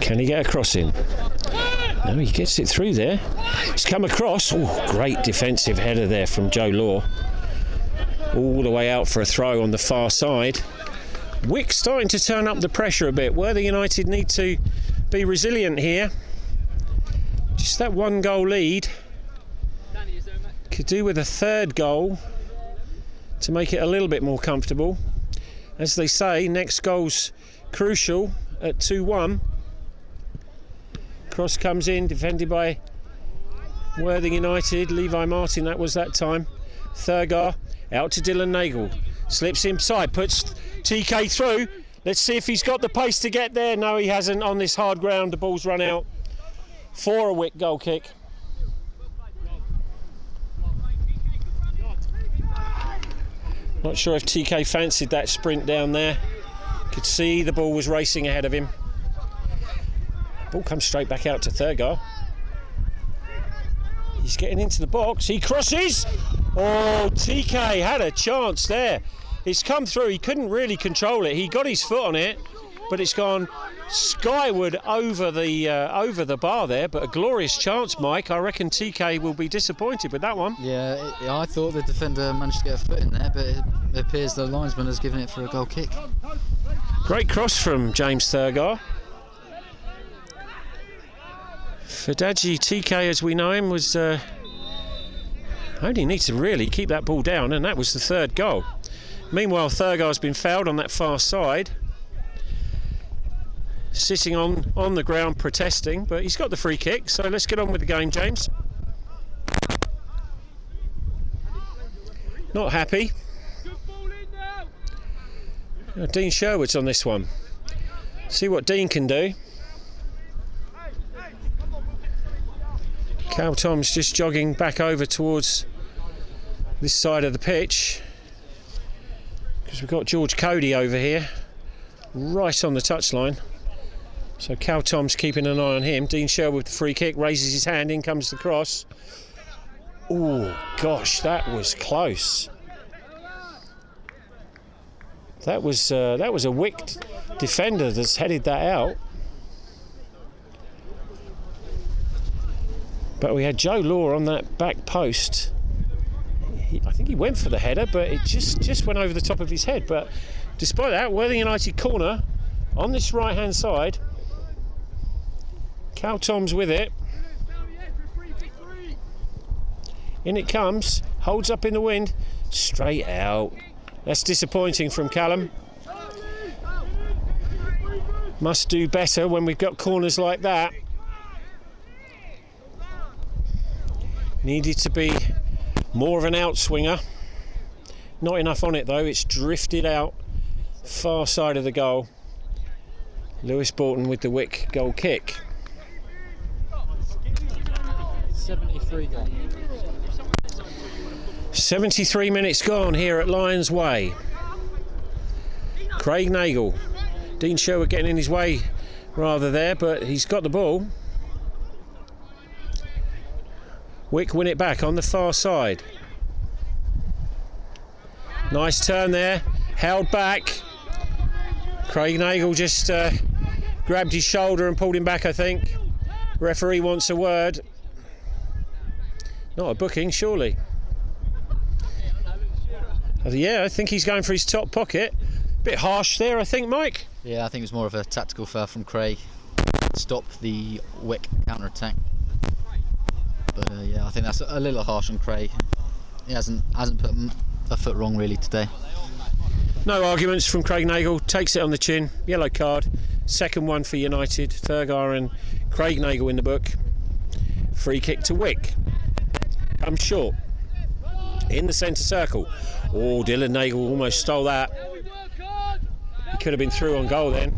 Speaker 1: Can he get a cross in? No, he gets it through there. He's come across. Oh, great defensive header there from Joe Law. All the way out for a throw on the far side. Wick starting to turn up the pressure a bit. Worthing United need to be resilient here. Just that 1 goal lead. Could do with a 3rd goal to make it a little bit more comfortable. As they say, next goal's crucial at 2-1. Cross comes in, defended by Worthing United. Levi Martin, that was that time. Thurgar out to Dylan Nagel. Slips inside, puts TK through. Let's see if he's got the pace to get there. No, he hasn't on this hard ground. The ball's run out for a Wick goal kick. Not sure if TK fancied that sprint down there. Could see the ball was racing ahead of him. Ball comes straight back out to Thurgar. He's getting into the box. He crosses. Oh, TK had a chance there. It's come through. He couldn't really control it. He got his foot on it, but it's gone skyward over the bar there. But a glorious chance, Mike. I reckon TK will be disappointed with that one.
Speaker 2: Yeah, I thought the defender managed to get a foot in there, but it appears the linesman has given it for a goal kick.
Speaker 1: Great cross from James Thurgar. Fadaji TK, as we know him, was only needs to really keep that ball down, and that was the 3rd goal. Meanwhile, Thurgar's been fouled on that far side, sitting on the ground protesting, but he's got the free kick, so let's get on with the game, James. Not happy. Dean Sherwood's on this one. See what Dean can do. Cal Tom's just jogging back over towards this side of the pitch, because we've got George Cody over here right on the touchline. So Cal Tom's keeping an eye on him. Dean Sherwood with the free kick, raises his hand, in comes the cross. Oh gosh, that was close. That was a Wick defender that's headed that out. But we had Joe Law on that back post. I think he went for the header, but it just went over the top of his head. But despite that, Worthing United corner on this right-hand side. Cal Tom's with it. In it comes, holds up in the wind, straight out. That's disappointing from Callum. Must do better when we've got corners like that. Needed to be more of an outswinger. Not enough on it though, it's drifted out far side of the goal. Lewis Borton with the Wick goal kick.
Speaker 2: 73 gone.
Speaker 1: 73 minutes gone here at Lions Way. Craig Nagel. Dean Sherwood getting in his way rather there, but he's got the ball. Wick win it back on the far side. Nice turn there, held back. Craig Nagel just grabbed his shoulder and pulled him back, I think. Referee wants a word. Not a booking, surely. Yeah, I think he's going for his top pocket. Bit harsh there, I think, Mike.
Speaker 2: Yeah, I think it was more of a tactical foul from Craig. Stop the Wick counter-attack. But yeah, I think that's a little harsh on Craig. He hasn't put a foot wrong really today.
Speaker 1: No arguments from Craig Nagel. Takes it on the chin. Yellow card. Second one for United. Thurgar and Craig Nagel in the book. Free kick to Wick. Comes short. In the centre circle. Oh, Dylan Nagel almost stole that. He could have been through on goal then.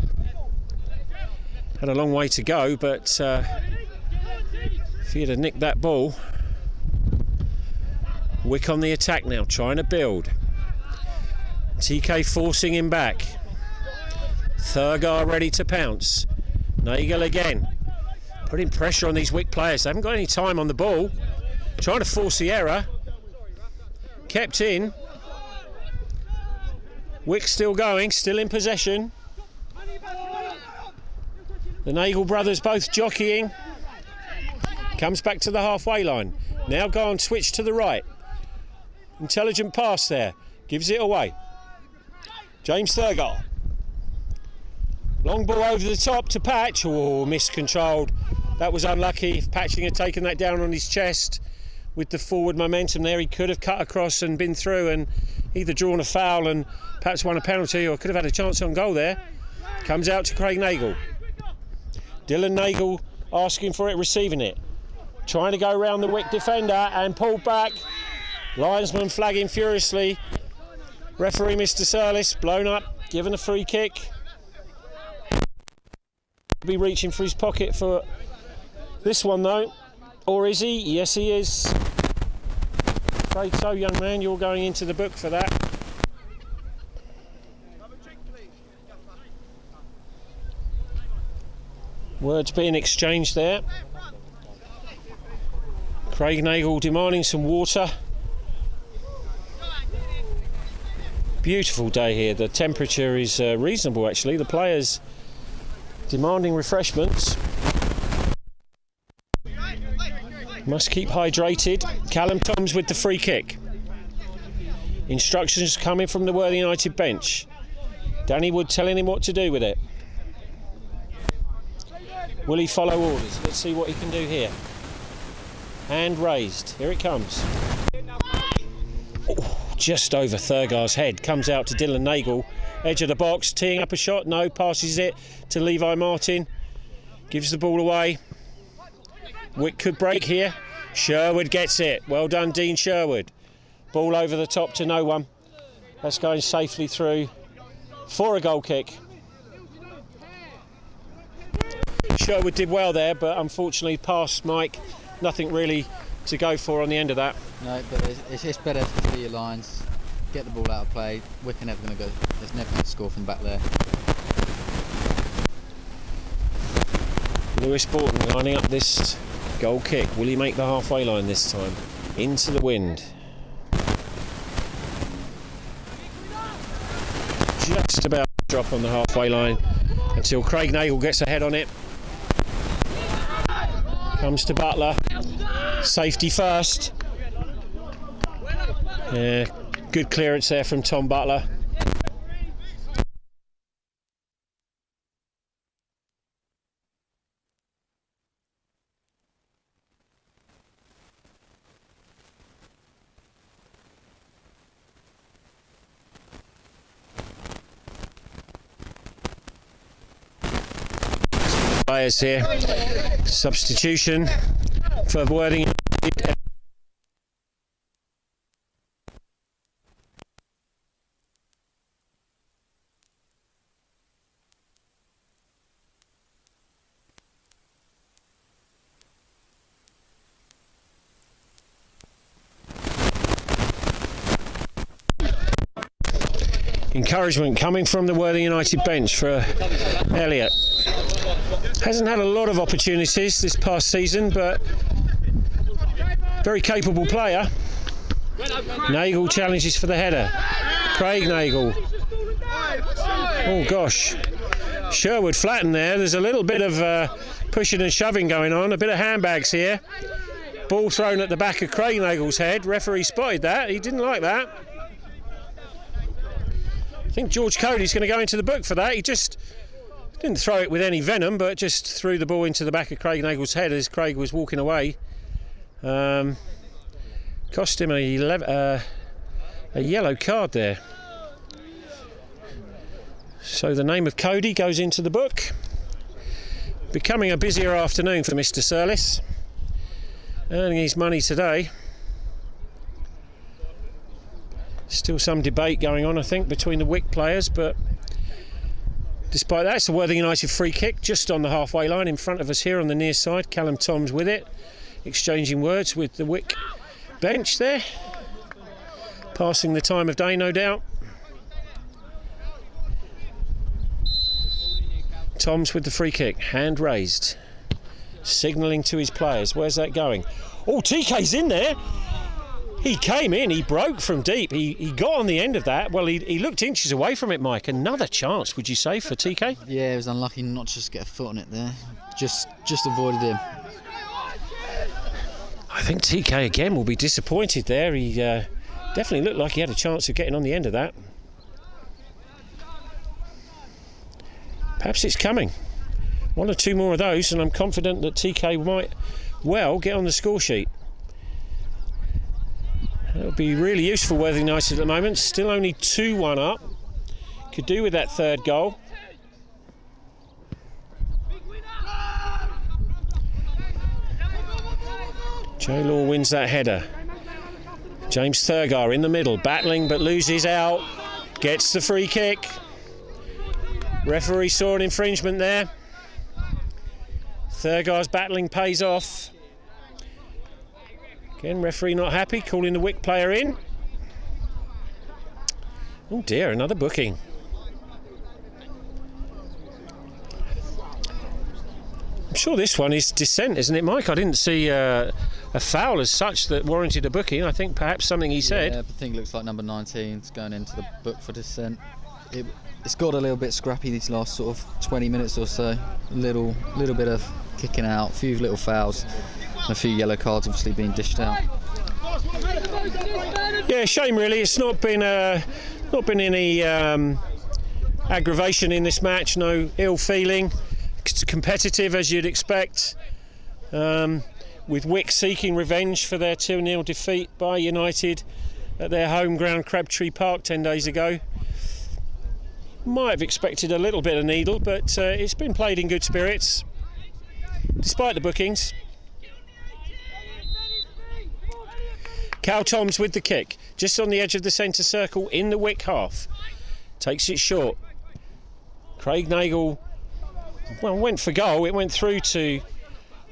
Speaker 1: Had a long way to go, but if he'd have nicked that ball. Wick on the attack now, trying to build. TK forcing him back. Thurgar ready to pounce. Nagel again. Putting pressure on these Wick players. They haven't got any time on the ball. Trying to force the error. Kept in. Wick still going, still in possession. The Nagel brothers both jockeying. Comes back to the halfway line. Now go on, switch to the right. Intelligent pass there. Gives it away. James Thurgar. Long ball over the top to Patch. Oh, miscontrolled. That was unlucky. If Patching had taken that down on his chest with the forward momentum there, he could have cut across and been through and either drawn a foul and perhaps won a penalty, or could have had a chance on goal there. Comes out to Craig Nagel. Dylan Nagel asking for it, receiving it. Trying to go around the Wick defender and pulled back. Linesman flagging furiously. Referee Mr. Surlis blown up, given a free kick. Be reaching for his pocket for this one though. Or is he? Yes he is. Afraid so, young man, you're going into the book for that. Words being exchanged there. Craig Nagel demanding some water. Beautiful day here. The temperature is reasonable actually. The players demanding refreshments. Must keep hydrated. Callum Toms with the free kick. Instructions coming from the Worthing United bench. Danny Wood telling him what to do with it. Will he follow orders? Let's see what he can do here. Hand raised. Here it comes. Oh, just over Thurgar's head. Comes out to Dylan Nagel. Edge of the box. Teeing up a shot. No. Passes it to Levi Martin. Gives the ball away. Wick could break here. Sherwood gets it. Well done, Dean Sherwood. Ball over the top to no one. That's going safely through for a goal kick. Sherwood did well there, but unfortunately past Mike. Nothing really to go for on the end of that.
Speaker 2: No, but it's better to clear your lines, get the ball out of play. Wick are never going to go. There's never going to score from back there.
Speaker 1: Lewis Borton lining up this goal kick. Will he make the halfway line this time? Into the wind. Just about to drop on the halfway line until Craig Nagel gets a head on it. Comes to Butler. Safety first. Yeah, good clearance there from Tom Butler. Players here. Substitution for Worthing. Encouragement coming from the Worthing United bench for Elliott. Hasn't had a lot of opportunities this past season, but very capable player. Nagel challenges for the header. Craig Nagel. Oh gosh. Sherwood flattened there. There's a little bit of pushing and shoving going on. A bit of handbags here. Ball thrown at the back of Craig Nagel's head. Referee spotted that. He didn't like that. I think George Cody's going to go into the book for that. He just didn't throw it with any venom, but just threw the ball into the back of Craig Nagel's head as Craig was walking away. Cost him a yellow card there. So the name of Cody goes into the book. Becoming a busier afternoon for Mr. Surlis. Earning his money today. Still some debate going on, I think, between the Wick players, but despite that, it's a Worthing United free kick just on the halfway line in front of us here on the near side. Callum Toms with it, exchanging words with the Wick bench there. Passing the time of day, no doubt. Toms with the free kick, hand raised, signalling to his players. Where's that going? Oh, TK's in there. He came in, he broke from deep, he got on the end of that. Well, he looked inches away from it, Mike. Another chance, would you say, for TK?
Speaker 2: Yeah, he was unlucky not to just get a foot on it there. Just avoided him.
Speaker 1: I think TK again will be disappointed there. He definitely looked like he had a chance of getting on the end of that. Perhaps it's coming. One or two more of those, and I'm confident that TK might well get on the score sheet. That'll be really useful, Worthing United at the moment. Still only 2-1 up. Could do with that third goal. Joe Law wins that header. James Thurgar in the middle, battling but loses out. Gets the free kick. Referee saw an infringement there. Thurgar's battling pays off. Again, referee not happy, calling the Wick player in. Oh dear, another booking. I'm sure this one is dissent, isn't it, Mike? I didn't see a foul as such that warranted a booking. I think perhaps something he said.
Speaker 2: Yeah, I think it looks like number 19 is going into the book for dissent. It's got a little bit scrappy these last sort of 20 minutes or so. A little bit of kicking out, a few little fouls, and a few yellow cards obviously being dished out.
Speaker 1: Yeah, shame really. It's not been any aggravation in this match. No ill feeling. It's competitive as you'd expect. With Wick seeking revenge for their 2-0 defeat by United at their home ground Crabtree Park 10 days ago. Might have expected a little bit of needle, but it's been played in good spirits despite the bookings. Cal Toms with the kick, just on the edge of the centre circle in the Wick half. Takes it short. Craig Nagle, well, went for goal. It went through to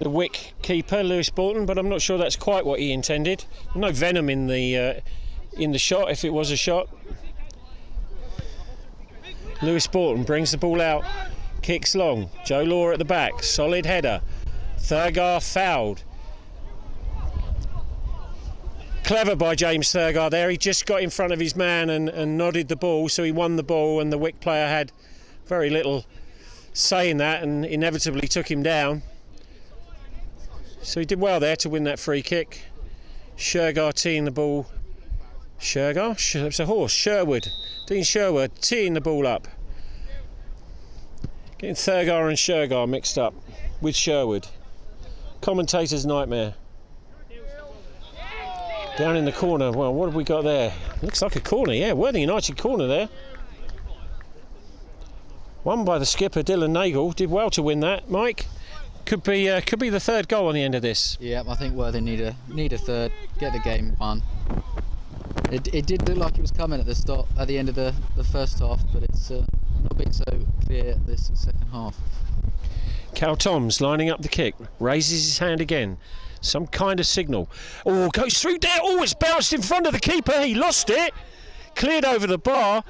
Speaker 1: the Wick keeper, Lewis Borton, but I'm not sure that's quite what he intended. No venom in the shot, if it was a shot. Lewis Borton brings the ball out, kicks long. Joe Law at the back, solid header. Thurgar fouled. Clever by James Thurgar there. He just got in front of his man and nodded the ball, so he won the ball, and the Wick player had very little say in that and inevitably took him down. So he did well there to win that free kick. Shergar teeing the ball. Shergar? It's a horse. Sherwood. Dean Sherwood teeing the ball up. Getting Thurgar and Shergar mixed up with Sherwood. Commentator's nightmare. Down in the corner. Well, what have we got there? Looks like a corner. Yeah, Worthing United corner there. Won by the skipper, Dylan Nagle. Did well to win that, Mike. Could be the third goal on the end of this.
Speaker 2: Yeah, I think Worthing need a third, get the game won. It did look like it was coming at the end of the first half, but it's not been so clear this second half.
Speaker 1: Cal Toms lining up the kick, raises his hand again. Some kind of signal. Oh, goes through there. Oh, it's bounced in front of the keeper. He lost it. Cleared over the bar,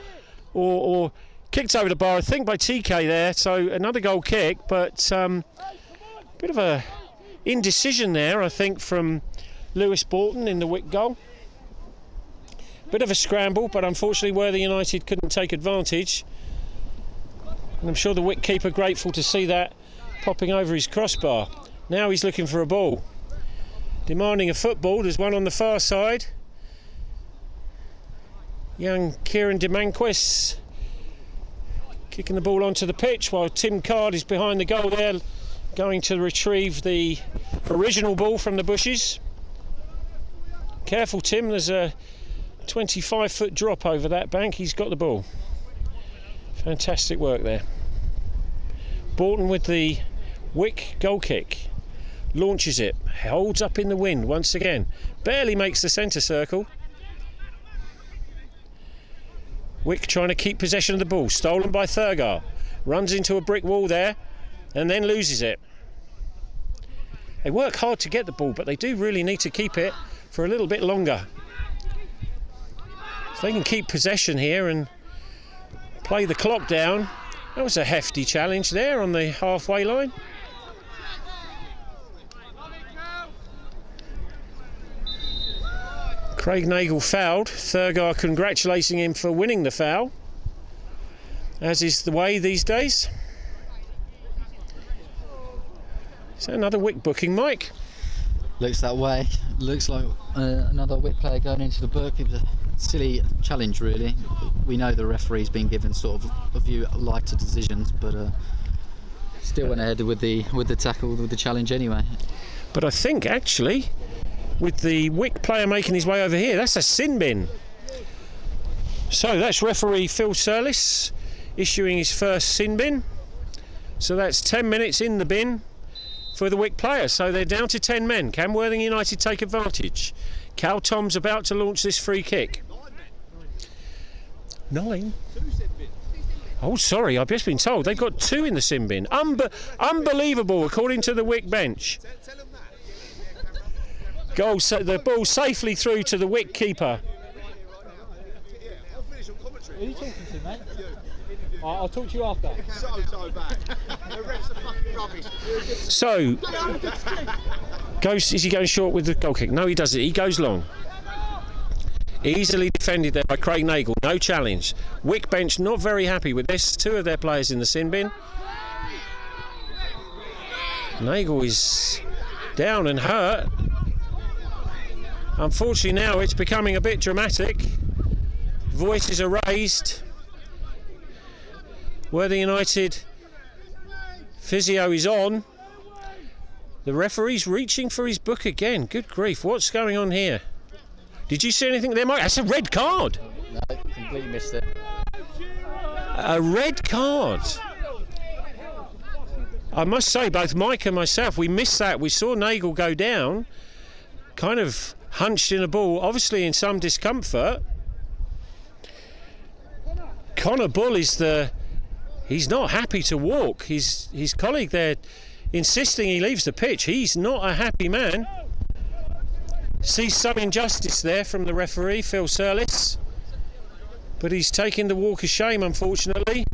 Speaker 1: or kicked over the bar, I think, by TK there. So another goal kick, but bit of a indecision there, I think, from Lewis Borton in the Wick goal. Bit of a scramble, but unfortunately Worthing United couldn't take advantage. And I'm sure the Wick keeper grateful to see that popping over his crossbar. Now he's looking for a ball. Demanding a football. There's one on the far side. Young Kieran DeManquis kicking the ball onto the pitch while Tim Card is behind the goal there, going to retrieve the original ball from the bushes. Careful, Tim, there's a 25-foot drop over that bank. He's got the ball. Fantastic work there. Borton with the Wick goal kick. Launches it, holds up in the wind once again. Barely makes the centre circle. Wick trying to keep possession of the ball. Stolen by Thurgar. Runs into a brick wall there and then loses it. They work hard to get the ball, but they do really need to keep it for a little bit longer. If they can keep possession here and play the clock down. That was a hefty challenge there on the halfway line. Craig Nagle fouled. Thurgar congratulating him for winning the foul, as is the way these days. Is that another Wick booking, Mike?
Speaker 2: Looks that way. Looks like another Wick player going into the book. It was a silly challenge, really. We know the referee's been given sort of a few lighter decisions, but still went ahead with the tackle, with the challenge anyway.
Speaker 1: But I think actually, with the Wick player making his way over here, that's a sin bin. So that's referee Phil Surlis issuing his first sin bin. So that's 10 minutes in the bin for the Wick player. So they're down to 10 men. Can Worthing United take advantage? Cal Tom's about to launch this free kick. 9? Oh, sorry, I've just been told they've got 2 in the sin bin. Unbelievable, according to the Wick bench. Goal, the ball safely through to the Wick keeper.
Speaker 3: Who are you talking to, mate? I'll talk to you after. So bad. The refs are fucking rubbish.
Speaker 1: So, is he going short with the goal kick? No, he doesn't. He goes long. Easily defended there by Craig Nagle. No challenge. Wick bench not very happy with this. 2 of their players in the sin bin. Nagle is down and hurt. Unfortunately now it's becoming a bit dramatic. Voices are raised. Worthing United physio is on. The referee's reaching for his book again. Good grief, what's going on here? Did you see anything there, Mike? That's a red card.
Speaker 2: No, completely missed it.
Speaker 1: A red card. I must say, both Mike and myself, we missed that. We saw Nagle go down, kind of hunched in a ball, obviously in some discomfort. Connor Bull is he's not happy to walk. His colleague there insisting he leaves the pitch. He's not a happy man. Sees some injustice there from the referee, Phil Surlis. But he's taking the walk of shame, unfortunately.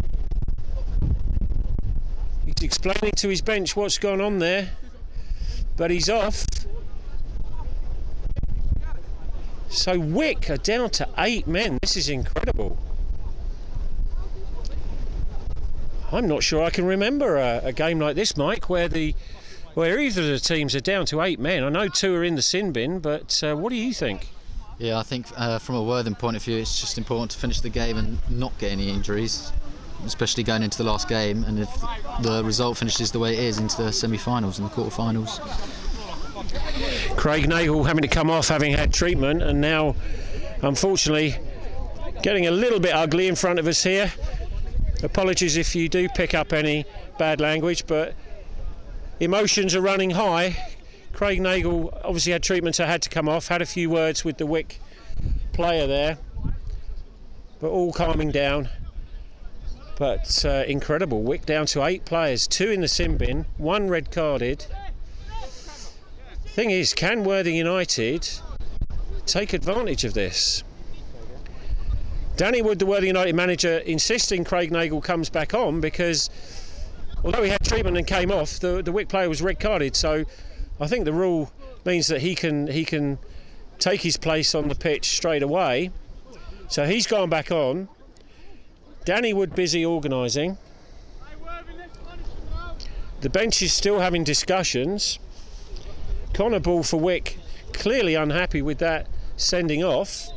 Speaker 1: He's explaining to his bench what's gone on there. But he's off. So Wick are down to 8 men. This is incredible. I'm not sure I can remember a game like this, Mike, where either of the teams are down to 8 men. I know 2 are in the sin bin, but what do you think?
Speaker 2: Yeah, I think from a Worthing point of view, it's just important to finish the game and not get any injuries, especially going into the last game. And if the result finishes the way it is, into the semi-finals and the quarter-finals.
Speaker 1: Craig Nagle having to come off, having had treatment, and now, unfortunately, getting a little bit ugly in front of us here. Apologies if you do pick up any bad language, but emotions are running high. Craig Nagle obviously had treatment, so had to come off, had a few words with the Wick player there, but all calming down. But incredible, Wick down to 8 players, 2 in the sin bin, 1 red carded. Thing is, can Worthing United take advantage of this? Danny Wood, the Worthing United manager, insisting Craig Nagle comes back on because although he had treatment and came off, the Wick player was red carded. So I think the rule means that he can take his place on the pitch straight away. So he's gone back on. Danny Wood busy organising. The bench is still having discussions. Connor Bull for Wick clearly unhappy with that sending off.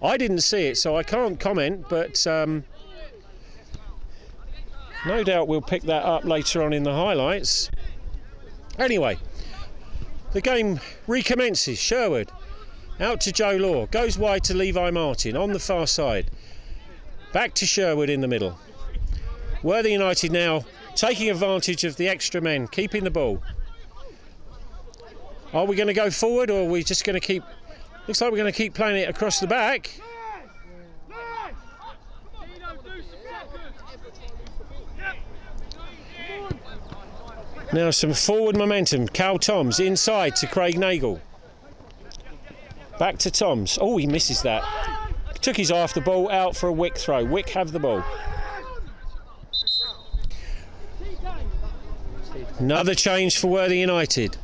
Speaker 1: I didn't see it, so I can't comment, but no doubt we'll pick that up later on in the highlights. Anyway, the game recommences. Sherwood out to Joe Law, goes wide to Levi Martin on the far side. Back to Sherwood in the middle. Worthing United now taking advantage of the extra men, keeping the ball. Are we going to go forward, or are we just going to keep... Looks like we're going to keep playing it across the back. Now some forward momentum. Cal Toms inside to Craig Nagle. Back to Toms. Oh, he misses that. Took his eye off the ball, out for a Wick throw. Wick have the ball. Another change for Worthing United.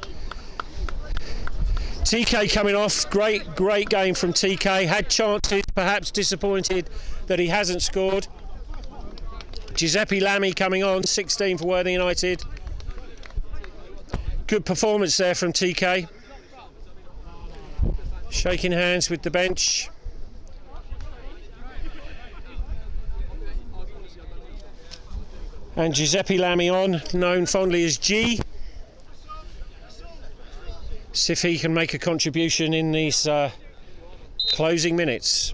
Speaker 1: TK coming off. Great game from TK. Had chances, perhaps disappointed that he hasn't scored. Giuseppe Lamy coming on, 16 for Worthing United. Good performance there from TK. Shaking hands with the bench. And Giuseppe Lamy on, known fondly as G. See if he can make a contribution in these closing minutes.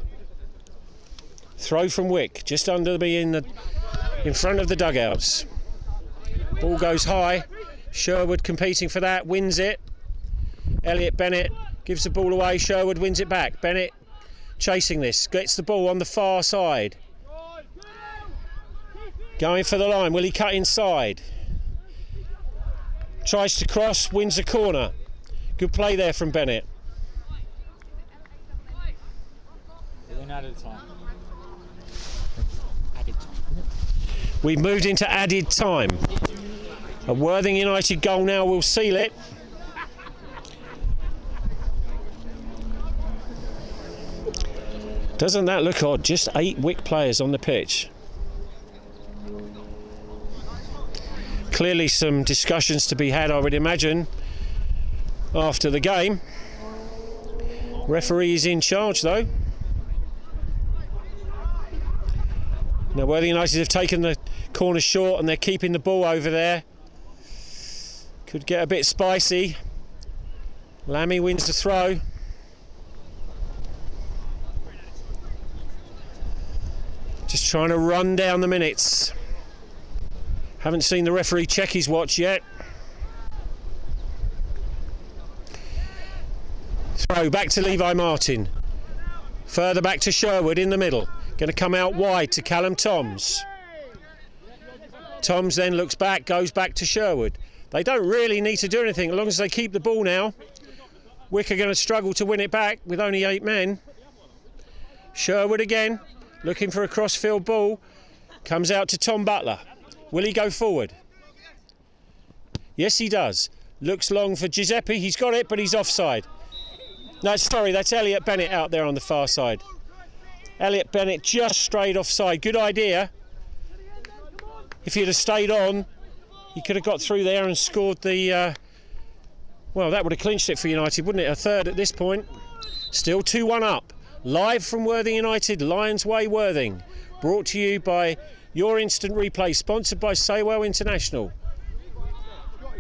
Speaker 1: Throw from Wick, just under me in front of the dugouts. Ball goes high. Sherwood competing for that, wins it. Elliot Bennett gives the ball away. Sherwood wins it back. Bennett chasing this, gets the ball on the far side. Going for the line, will he cut inside? Tries to cross, wins the corner. Good play there from Bennett.
Speaker 3: Added time.
Speaker 1: We've moved into added time. A Worthing United goal now will seal it. Doesn't that look odd? Just 8 Wick players on the pitch. Clearly some discussions to be had, I would imagine, after the game. Referee is in charge though. Now Worthing United have taken the corner short and they're keeping the ball over there. Could get a bit spicy. Lamy wins the throw. Just trying to run down the minutes. Haven't seen the referee check his watch yet. Throw back to Levi Martin. Further back to Sherwood in the middle. Going to come out wide to Callum Toms. Toms then looks back, goes back to Sherwood. They don't really need to do anything as long as they keep the ball now. Wick are going to struggle to win it back with only 8 men. Sherwood again, looking for a cross-field ball. Comes out to Tom Butler. Will he go forward? Yes, he does. Looks long for Giuseppe. He's got it, but he's offside. No, sorry, that's Elliot Bennett out there on the far side. Elliot Bennett just strayed offside. Good idea. If he'd have stayed on, he could have got through there and scored the... well, that would have clinched it for United, wouldn't it? A third at this point. Still 2-1 up. Live from Worthing United, Lions Way, Worthing. Brought to you by Your Instant Replay, sponsored by Saywell International.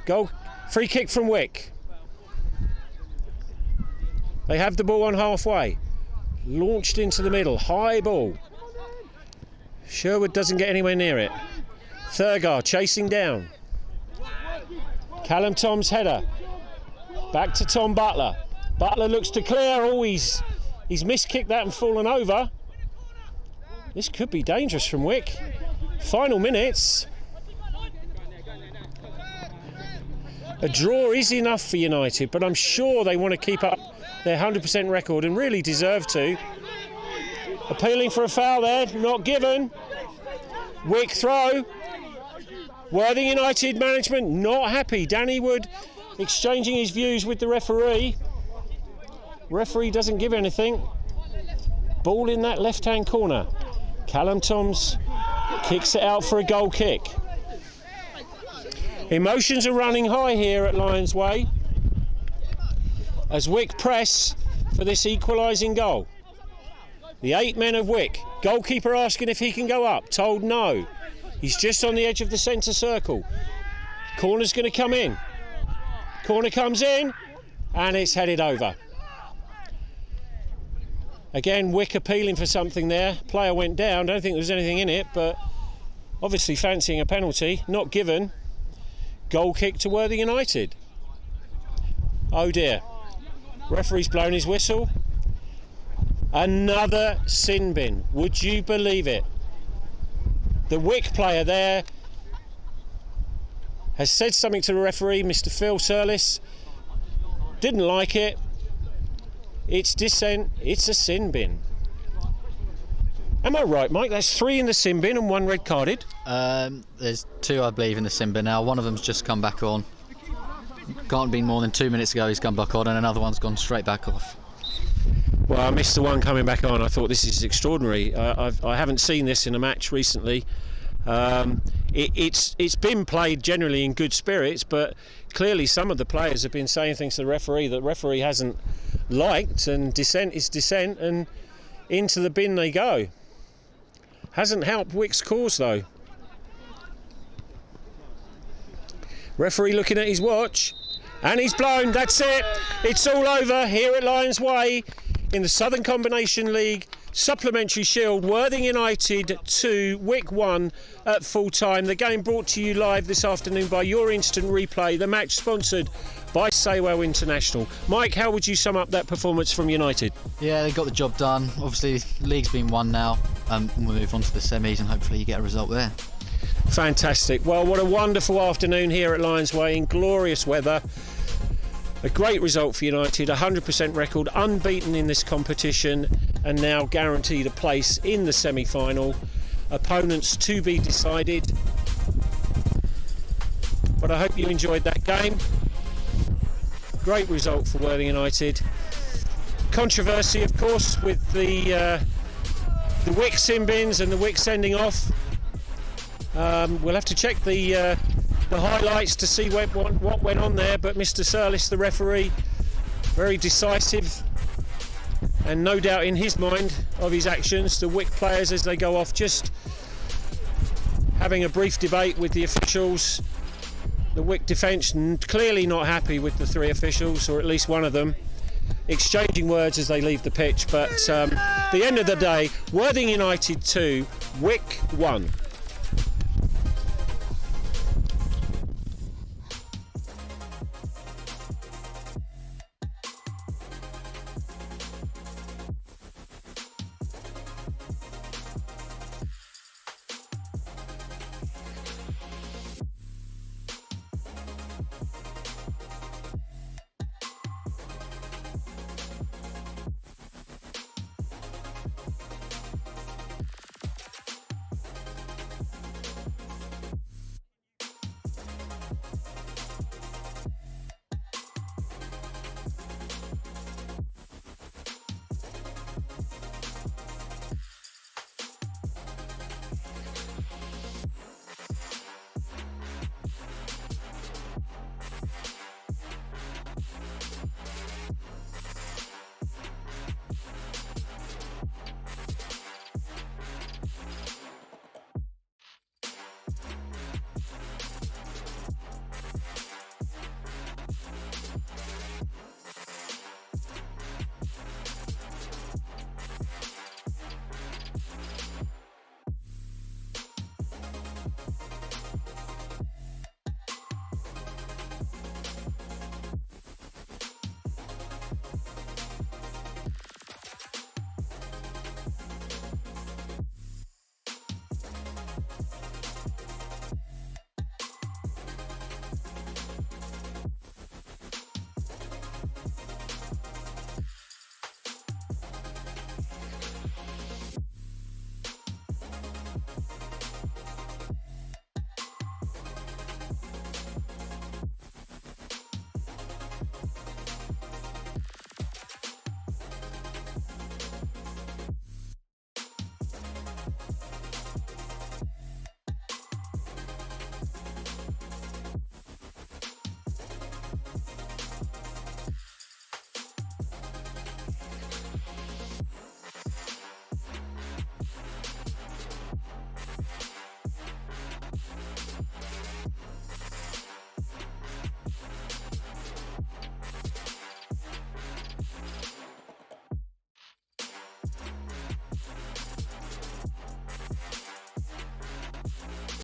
Speaker 1: Goal, free kick from Wick. They have the ball on halfway. Launched into the middle, high ball. Sherwood doesn't get anywhere near it. Thurgar chasing down. Callum Tom's header. Back to Tom Butler. Butler looks to clear. Oh, he's miskicked that and fallen over. This could be dangerous from Wick. Final minutes. A draw is enough for United, but I'm sure they want to keep up their 100% record and really deserve to. Appealing for a foul there, not given. Wick throw. Worthing United management not happy. Danny Wood exchanging his views with the referee. Referee doesn't give anything. Ball in that left-hand corner. Callum Toms kicks it out for a goal kick. Emotions are running high here at Lions Way as Wick press for this equalising goal. The 8 men of Wick. Goalkeeper asking if he can go up. Told no. He's just on the edge of the centre circle. Corner's going to come in. Corner comes in and it's headed over. Again, Wick appealing for something there. Player went down. Don't think there was anything in it, but obviously fancying a penalty. Not given. Goal kick to Worthing United. Oh dear. Referee's blown his whistle. Another sin bin. Would you believe it? The Wick player there has said something to the referee, Mr. Phil Surlis. Didn't like it. It's dissent. It's a sin bin. Am I right, Mike? That's 3 in the sin bin and 1 red carded.
Speaker 2: There's 2, I believe, in the sin bin now. One of them's just come back on. Can't have been more than 2 minutes ago he's come back on, and another one's gone straight back off.
Speaker 1: Well, I missed the one coming back on. I thought this is extraordinary. I haven't seen this in a match recently. It's been played generally in good spirits, but clearly some of the players have been saying things to the referee that the referee hasn't liked, and dissent is dissent, and into the bin they go. Hasn't helped Wick's cause though. Referee looking at his watch, and he's blown. That's it. It's all over here at Lions Way in the Southern Combination League Supplementary Shield. Worthing United 2, Wick 1 at full time. The game brought to you live this afternoon by Your Instant Replay. The match sponsored by Saywell International. Mike, how would you sum up that performance from United?
Speaker 2: Yeah, they got the job done. Obviously, the league's been won now. We'll move on to the semis and hopefully you get a result there.
Speaker 1: Fantastic. Well, what a wonderful afternoon here at Lions Way in glorious weather. A great result for United, 100% record, unbeaten in this competition, and now guaranteed a place in the semi-final. Opponents to be decided. But I hope you enjoyed that game. Great result for Worthing United. Controversy, of course, with the Wick sin bins and the Wick sending off. We'll have to check the highlights to see what went on there, but Mr. Surlis, the referee, very decisive, and no doubt in his mind of his actions. The Wick players, as they go off, just having a brief debate with the officials. The Wick defence clearly not happy with the three officials, or at least one of them, exchanging words as they leave the pitch. But at the end of the day, Worthing United 2, Wick 1.